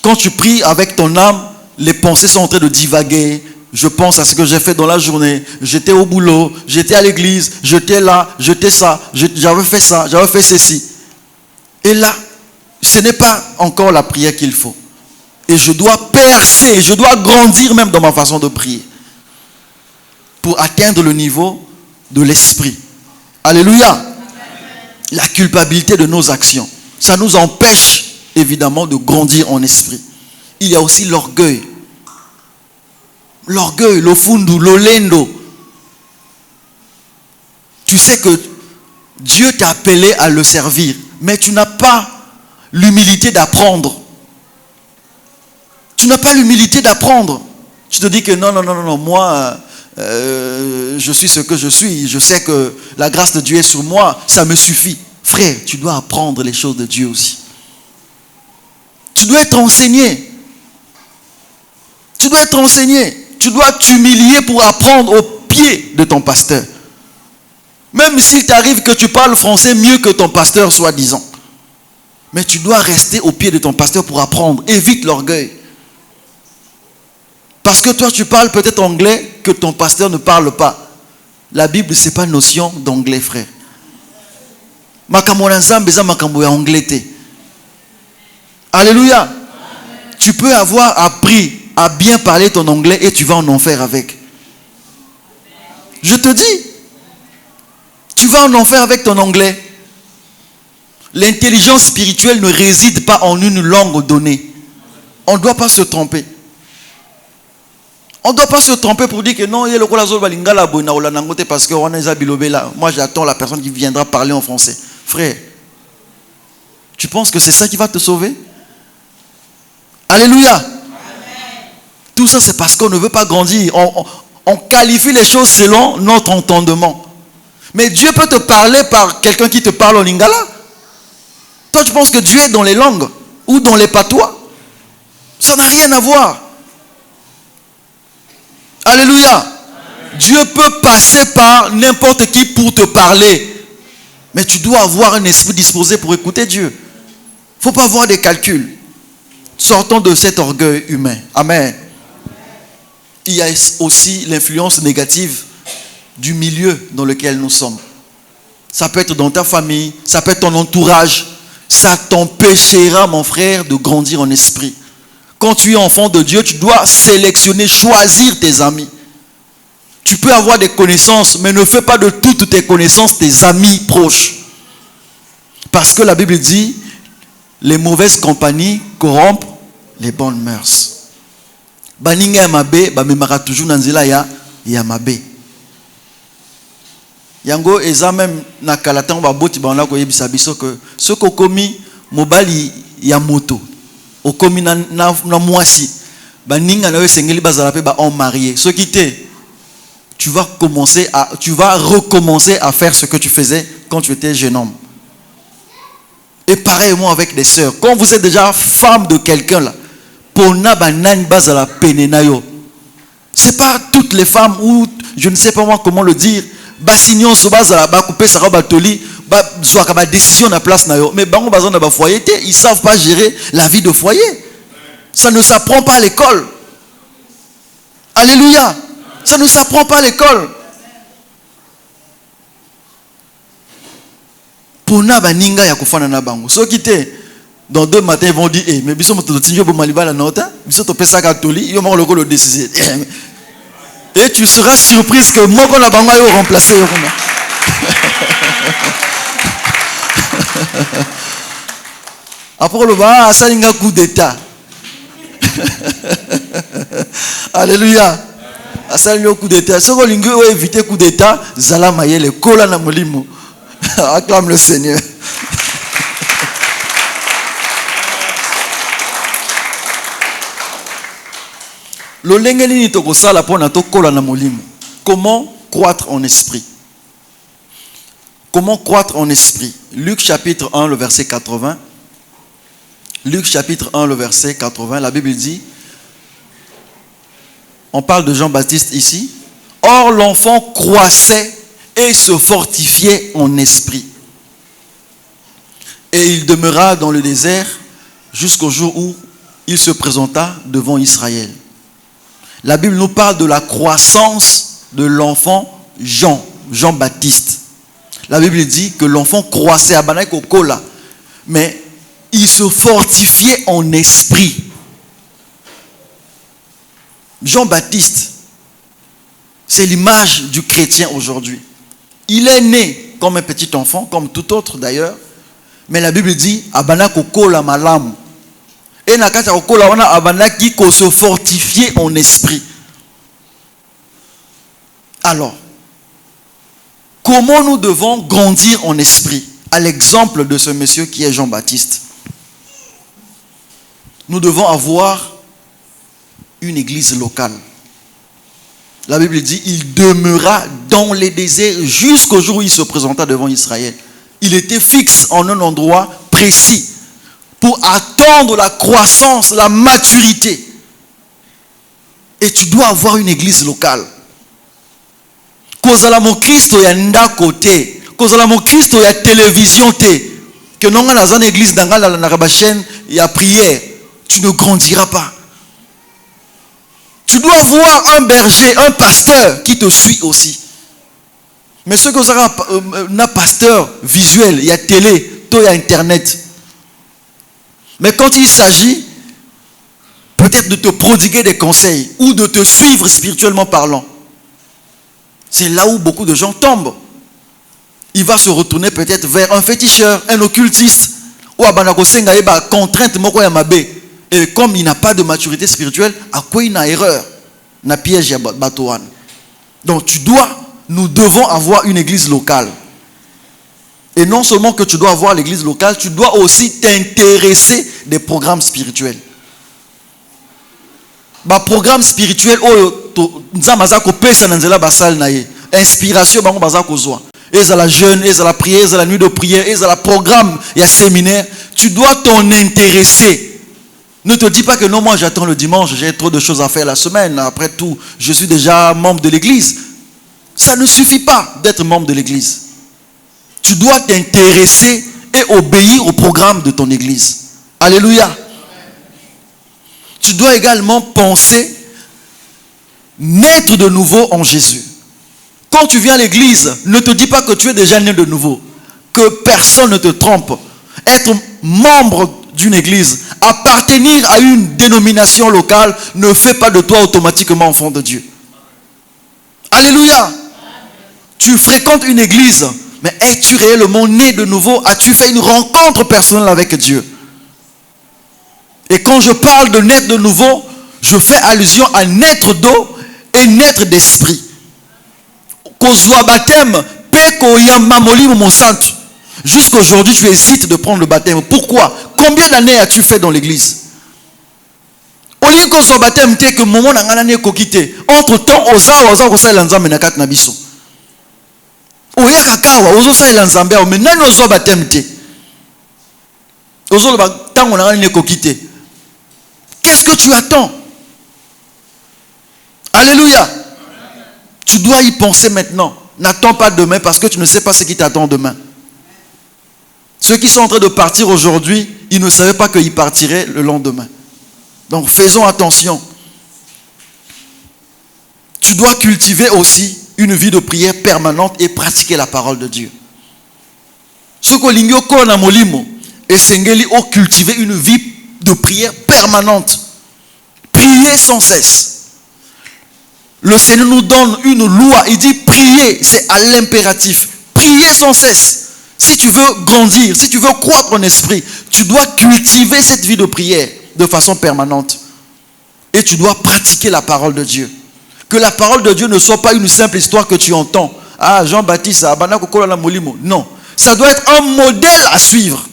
Quand tu pries avec ton âme, les pensées sont en train de divaguer. Je pense à ce que j'ai fait dans la journée. J'étais au boulot, j'étais à l'église, j'étais là, j'étais ça, j'avais fait ça, j'avais fait ceci. Et là, ce n'est pas encore la prière qu'il faut. Et je dois percer, je dois grandir même dans ma façon de prier pour atteindre le niveau de l'esprit. Alléluia. Amen. La culpabilité de nos actions, ça nous empêche évidemment de grandir en esprit. Il y a aussi l'orgueil. L'orgueil, le fundu, le lendo. Tu sais que Dieu t'a appelé à le servir, mais tu n'as pas l'humilité d'apprendre. Tu n'as pas l'humilité d'apprendre. Tu te dis que non, moi, je suis ce que je suis. Je sais que la grâce de Dieu est sur moi, ça me suffit. Frère, tu dois apprendre les choses de Dieu aussi. Tu dois être enseigné. Tu dois être enseigné. Tu dois t'humilier pour apprendre au pied de ton pasteur. Même s'il t'arrive que tu parles français mieux que ton pasteur, soi-disant. Mais tu dois rester au pied de ton pasteur pour apprendre. Évite l'orgueil. Parce que toi, tu parles peut-être anglais que ton pasteur ne parle pas. La Bible, ce n'est pas notion d'anglais, frère. Alléluia. Amen. Tu peux avoir appris à bien parler ton anglais et tu vas en enfer avec. Je te dis, tu vas en enfer avec ton anglais. L'intelligence spirituelle ne réside pas en une langue donnée. On ne doit pas se tromper. On ne doit pas se tromper pour dire que non, il y a le parce que moi j'attends la personne qui viendra parler en français. Frère, tu penses que c'est ça qui va te sauver? Alléluia. Amen. Tout ça c'est parce qu'on ne veut pas grandir. On qualifie les choses selon notre entendement. Mais Dieu peut te parler par quelqu'un qui te parle en lingala. Toi tu penses que Dieu est dans les langues ou dans les patois. Ça n'a rien à voir. Alléluia. Amen. Dieu peut passer par n'importe qui pour te parler. Mais tu dois avoir un esprit disposé pour écouter Dieu. Il ne faut pas avoir des calculs. Sortons de cet orgueil humain. Amen. Il y a aussi l'influence négative du milieu dans lequel nous sommes. Ça peut être dans ta famille, ça peut être ton entourage. Ça t'empêchera, mon frère, de grandir en esprit. Quand tu es enfant de Dieu, tu dois sélectionner, choisir tes amis. Tu peux avoir des connaissances, mais ne fais pas de toutes tes connaissances tes amis proches. Parce que la Bible dit, les mauvaises compagnies corrompent les bonnes mœurs. Baninga yamabe, bamemaka toujours nanzela ya yamabe. Yango eza même na kalatan ba boti ba na ko yebisa biso que ce ko komi mobali ya moto. Okomi na mwasi. Baninga na yo sengeli bazala pe ba on marié. Ce qui t'est, tu vas recommencer à faire ce que tu faisais quand tu étais jeune homme. Et pareillement avec les sœurs. Quand vous êtes déjà femme de quelqu'un là, c'est pas toutes les femmes ou je ne sais pas moi comment le dire. Basignon sobaza ba couper sa robe batoli ba zoaka ba décision na place na yo. Mais bango bazon na ba foyer, ils savent pas gérer la vie de foyer. Ça ne s'apprend pas à l'école. Alléluia. Ça ne s'apprend pas à l'école. Pona baninga ya kufana na bango. So kité dans 2 matins ils vont dire eh mais biso moto tinjo bo maliba la nota, biso to pesa katoli, yo mo loko le décider. Et tu seras surprise que moko na bango yo remplacer yo kuna. Après le ba asalinga coup d'état. Alléluia. Asalinga coup d'état. Ce que lingo o éviter coup d'état, zala mayele kola na molimo. Acclame le Seigneur. Comment croître en esprit? Comment croître en esprit? Luc chapitre 1, le verset 80. Luc chapitre 1, le verset 80. La Bible dit, on parle de Jean-Baptiste ici. Or l'enfant croissait et se fortifiait en esprit. Et il demeura dans le désert jusqu'au jour où il se présenta devant Israël. La Bible nous parle de la croissance de l'enfant Jean-Baptiste. La Bible dit que l'enfant croissait à Banaï Kokola, mais il se fortifiait en esprit. Jean-Baptiste, c'est l'image du chrétien aujourd'hui. Il est né comme un petit enfant, comme tout autre d'ailleurs, mais la Bible dit Abana Kokola Malam. Et Nakata Kokola wana Abana qui se fortifier en esprit. Alors, comment nous devons grandir en esprit? À l'exemple de ce monsieur qui est Jean-Baptiste. Nous devons avoir une église locale. La Bible dit, il demeura dans les déserts jusqu'au jour où il se présenta devant Israël. Il était fixe en un endroit précis pour attendre la croissance, la maturité. Et tu dois avoir une église locale. Kozala mon Christ ya ndako te, kozala mon Christ ya télévision te, que non dans une église dans la chaîne il y a prière, tu ne grandiras pas. Tu dois avoir un berger, un pasteur qui te suit aussi. Mais ce que vous avez un pasteur visuel, il y a télé, il y a internet. Mais quand il s'agit peut-être de te prodiguer des conseils ou de te suivre spirituellement parlant, c'est là où beaucoup de gens tombent. Il va se retourner peut-être vers un féticheur, un occultiste, ou à Banakosenga eba contrainte moko ya mabe. Et comme il n'a pas de maturité spirituelle, à quoi il a erreur? Na piège ya batouane. Donc nous devons avoir une église locale. Et non seulement que tu dois avoir l'église locale, tu dois aussi t'intéresser des programmes spirituels. Ba programme spirituel nzamaza ko pesa na nzela basal na ye. Inspiration bango baza ko zwa. Et à la jeûne, et à la prière, et à la nuit de prière, et à la programme, il y a séminaire, tu dois t'en intéresser. Ne te dis pas que non, moi j'attends le dimanche, j'ai trop de choses à faire la semaine. Après tout, je suis déjà membre de l'église. Ça ne suffit pas d'être membre de l'église. Tu dois t'intéresser et obéir au programme de ton église. Alléluia. Tu dois également penser naître de nouveau en Jésus. Quand tu viens à l'église, ne te dis pas que tu es déjà né de nouveau. Que personne ne te trompe. Être membre d'une église, appartenir à une dénomination locale ne fait pas de toi automatiquement enfant de Dieu. Alléluia. Tu fréquentes une église, mais es-tu réellement né de nouveau? As-tu fait une rencontre personnelle avec Dieu? Et quand je parle de naître de nouveau, je fais allusion à naître d'eau et naître d'esprit. Kozwa baptême, peko yamba molimo mon santo. Jusqu'aujourd'hui, tu hésites de prendre le baptême. Pourquoi? Combien d'années as-tu fait dans l'église? Olinko so baptême te que moment na ngana ne kokite. Entre-temps, oza kosa lanza menakat na biso. Oya kakawa ozo sa lanza mbea mais nani ozo baptême te. Ozo ba tango na ngana ne kokite. Qu'est-ce que tu attends? Alléluia. Tu dois y penser maintenant. N'attends pas demain parce que tu ne sais pas ce qui t'attend demain. Ceux qui sont en train de partir aujourd'hui, ils ne savaient pas qu'ils partiraient le lendemain. Donc faisons attention. Tu dois cultiver aussi une vie de prière permanente et pratiquer la parole de Dieu. Ce que l'ingyo kona molimo et sengeli ont cultivé une vie de prière permanente. Prier sans cesse. Le Seigneur nous donne une loi. Il dit prier, c'est à l'impératif. Prier sans cesse. Si tu veux grandir, si tu veux croître en esprit, tu dois cultiver cette vie de prière de façon permanente. Et tu dois pratiquer la parole de Dieu. Que la parole de Dieu ne soit pas une simple histoire que tu entends. Ah, Jean-Baptiste, non. Ça doit être un modèle à suivre.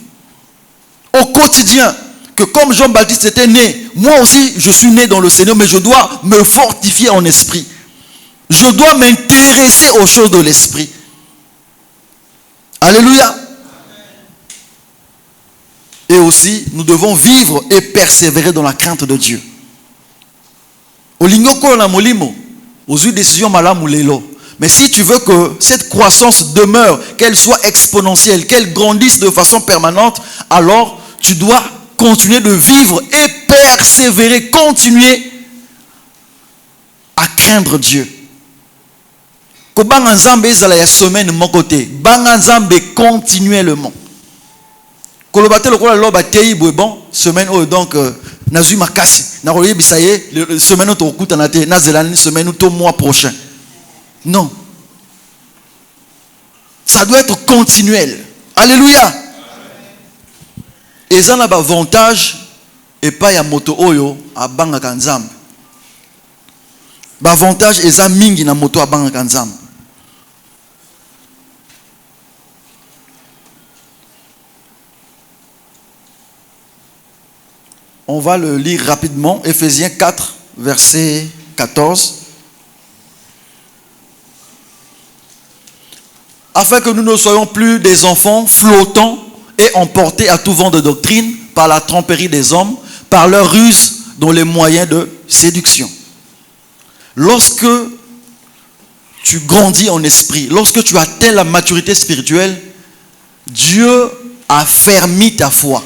Au quotidien. Que comme Jean-Baptiste était né, moi aussi je suis né dans le Seigneur, mais je dois me fortifier en esprit. Je dois m'intéresser aux choses de l'esprit. Alléluia. Et aussi, nous devons vivre et persévérer dans la crainte de Dieu. Mais si tu veux que cette croissance demeure, qu'elle soit exponentielle, qu'elle grandisse de façon permanente, alors tu dois continuer de vivre et persévérer, continuer à craindre Dieu. Ko banga nzambe ezala ya semaine mon côté, banga nzambe continuellement. Ko lo batelo ko lo batei bon semaine donc nazui makasi na ko yebisa ye semaine to okuta na te na zelani semaine to mois prochain. Non. Ça doit être continuel. Alléluia. Et ça n'a pas avantage et pas ya moto oyo a banga kanzambe. Ba avantage eza mingi na moto a banga kanzambe. On va le lire rapidement. Ephésiens 4, verset 14. Afin que nous ne soyons plus des enfants flottants et emportés à tout vent de doctrine par la tromperie des hommes, par leur ruse dans les moyens de séduction. Lorsque tu grandis en esprit, lorsque tu atteins la maturité spirituelle, Dieu a fermi ta foi.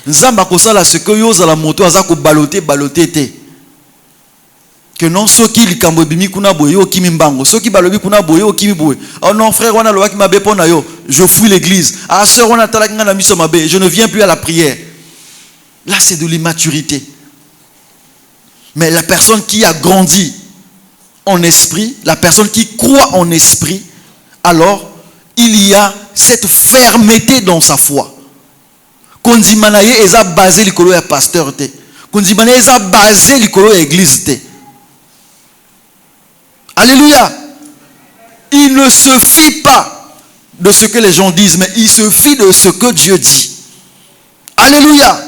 Nzamba kosala ce que yo za la moto azako baloter te. Que non soki likambo bimi kuna boye o kimi mbango, soki balobi kuna boye o kimi boye. Oh non frère wana loba ki mabe pona yo, je fuis l'église. Ah sœur wana talaki nga na miso mabe, je ne viens plus à la prière. Là c'est de l'immaturité. Mais la personne qui a grandi en esprit, la personne qui croit en esprit, alors il y a cette fermeté dans sa foi. Kondimanaye eza basé likolo ya pasteur te. Kondimanaye eza basé likolo ya église te. Alléluia. Il ne se fie pas de ce que les gens disent, mais il se fie de ce que Dieu dit. Alléluia.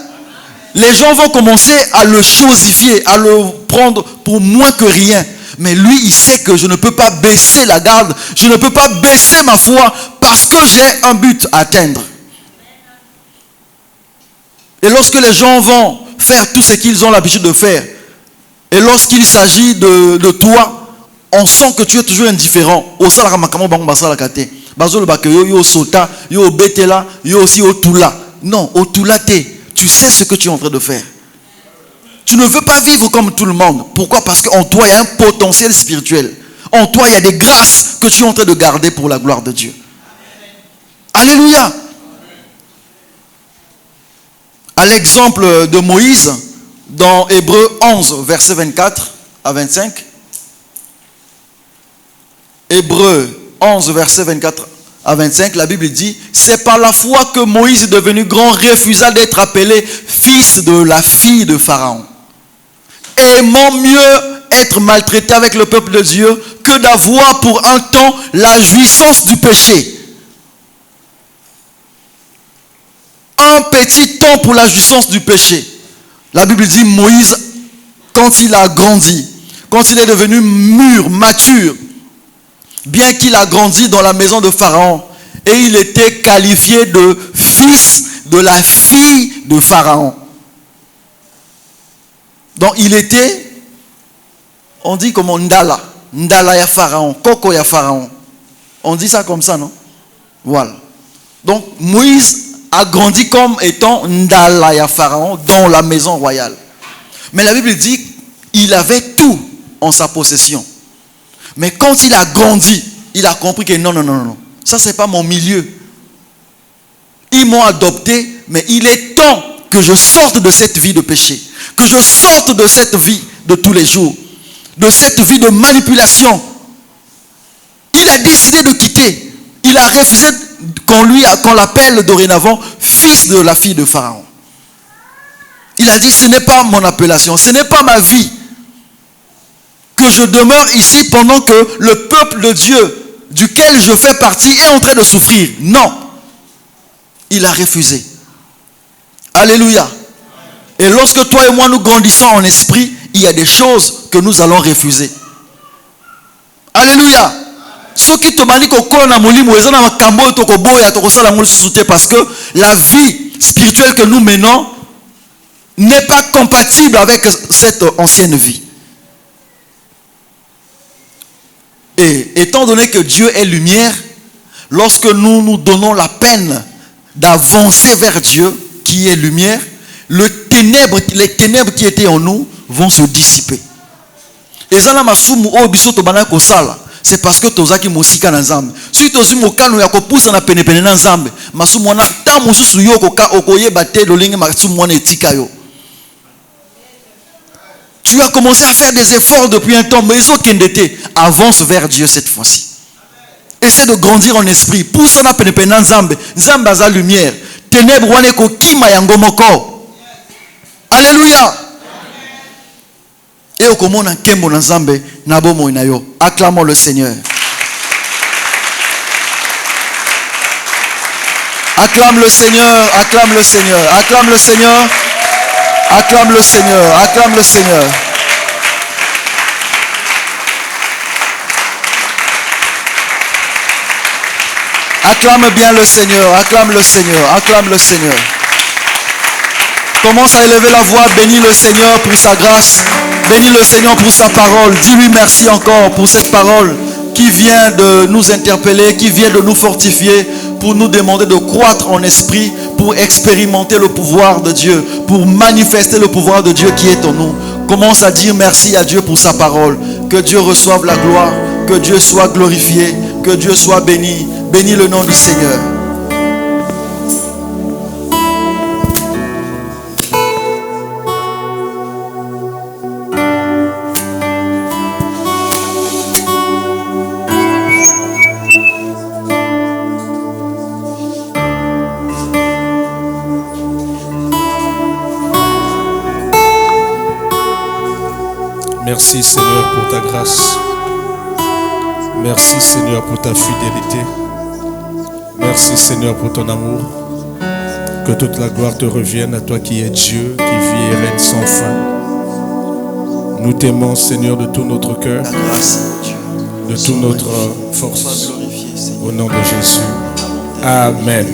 Les gens vont commencer à le chosifier, à le prendre pour moins que rien. Mais lui, il sait que je ne peux pas baisser la garde, je ne peux pas baisser ma foi parce que j'ai un but à atteindre. Et lorsque les gens vont faire tout ce qu'ils ont l'habitude de faire, et lorsqu'il s'agit de toi, on sent que tu es toujours indifférent. Non, tu sais ce que tu es en train de faire. Tu ne veux pas vivre comme tout le monde. Pourquoi? Parce qu'en toi, il y a un potentiel spirituel. En toi, il y a des grâces que tu es en train de garder pour la gloire de Dieu. Alléluia. À l'exemple de Moïse, dans Hébreux 11, verset 24 à 25. Hébreux 11, verset 24 à 25, la Bible dit: c'est par la foi que Moïse, devenu grand, refusa d'être appelé fils de la fille de Pharaon, aimant mieux être maltraité avec le peuple de Dieu que d'avoir pour un temps la jouissance du péché. Un petit temps pour la jouissance du péché. La Bible dit Moïse, quand il a grandi, quand il est devenu mûr, mature, bien qu'il a grandi dans la maison de Pharaon, et il était qualifié de fils de la fille de Pharaon. Donc il était, on dit comme Ndala, Ndala ya Pharaon, Koko ya Pharaon. On dit ça comme ça, non? Voilà. Donc Moïse a grandi comme étant Ndala ya Pharaon dans la maison royale. Mais la Bible dit il avait tout en sa possession. Mais quand il a grandi, il a compris que non. Ça, c'est pas mon milieu. Ils m'ont adopté, mais il est temps que je sorte de cette vie de péché. Que je sorte de cette vie de tous les jours. De cette vie de manipulation. Il a décidé de quitter. Il a refusé qu'on l'appelle dorénavant fils de la fille de Pharaon. Il a dit, ce n'est pas mon appellation, ce n'est pas ma vie. Que je demeure ici pendant que le peuple de Dieu, duquel je fais partie, est en train de souffrir. Non. Il a refusé. Alléluia. Et lorsque toi et moi nous grandissons en esprit, il y a des choses que nous allons refuser. Alléluia. Parce que la vie spirituelle que nous menons n'est pas compatible avec cette ancienne vie. Et étant donné que Dieu est lumière, lorsque nous nous donnons la peine d'avancer vers Dieu qui est lumière, les ténèbres qui étaient en nous vont se dissiper. Et ça, c'est parce que tozaki mosika na nzambe. Si tozi mokano ya kopusa na penepene na nzambe, masumu wana ta mususu yo okoyeba te lolingi masumu wana etika yo. Tu as commencé à faire des efforts depuis un temps, mais ils sont kendete. Avance vers Dieu cette fois-ci. Essaie de grandir en esprit. Pousse na penepene na nzambe. Nzambe aza lumière. Ténèbres wana ko kima yango moko. Alléluia. Et au komona kembo na nzambe na bomo na yo. Acclamons le Seigneur. Acclame le Seigneur, acclame le Seigneur, acclame le Seigneur. Acclame le Seigneur, acclame le Seigneur. Acclame bien le Seigneur, acclame le Seigneur, acclame le Seigneur. Commence à élever la voix, bénis le Seigneur pour sa grâce, bénis le Seigneur pour sa parole. Dis-lui merci encore pour cette parole qui vient de nous interpeller, qui vient de nous fortifier, pour nous demander de croître en esprit, pour expérimenter le pouvoir de Dieu, pour manifester le pouvoir de Dieu qui est en nous. Commence à dire merci à Dieu pour sa parole. Que Dieu reçoive la gloire, que Dieu soit glorifié, que Dieu soit béni. Bénis le nom du Seigneur. Merci Seigneur pour ta grâce. Merci Seigneur pour ta fidélité. Merci Seigneur pour ton amour. Que toute la gloire te revienne à toi qui es Dieu, qui vit et règne sans fin. Nous t'aimons Seigneur de tout notre cœur, de toute notre force. Au nom de Jésus. Amen.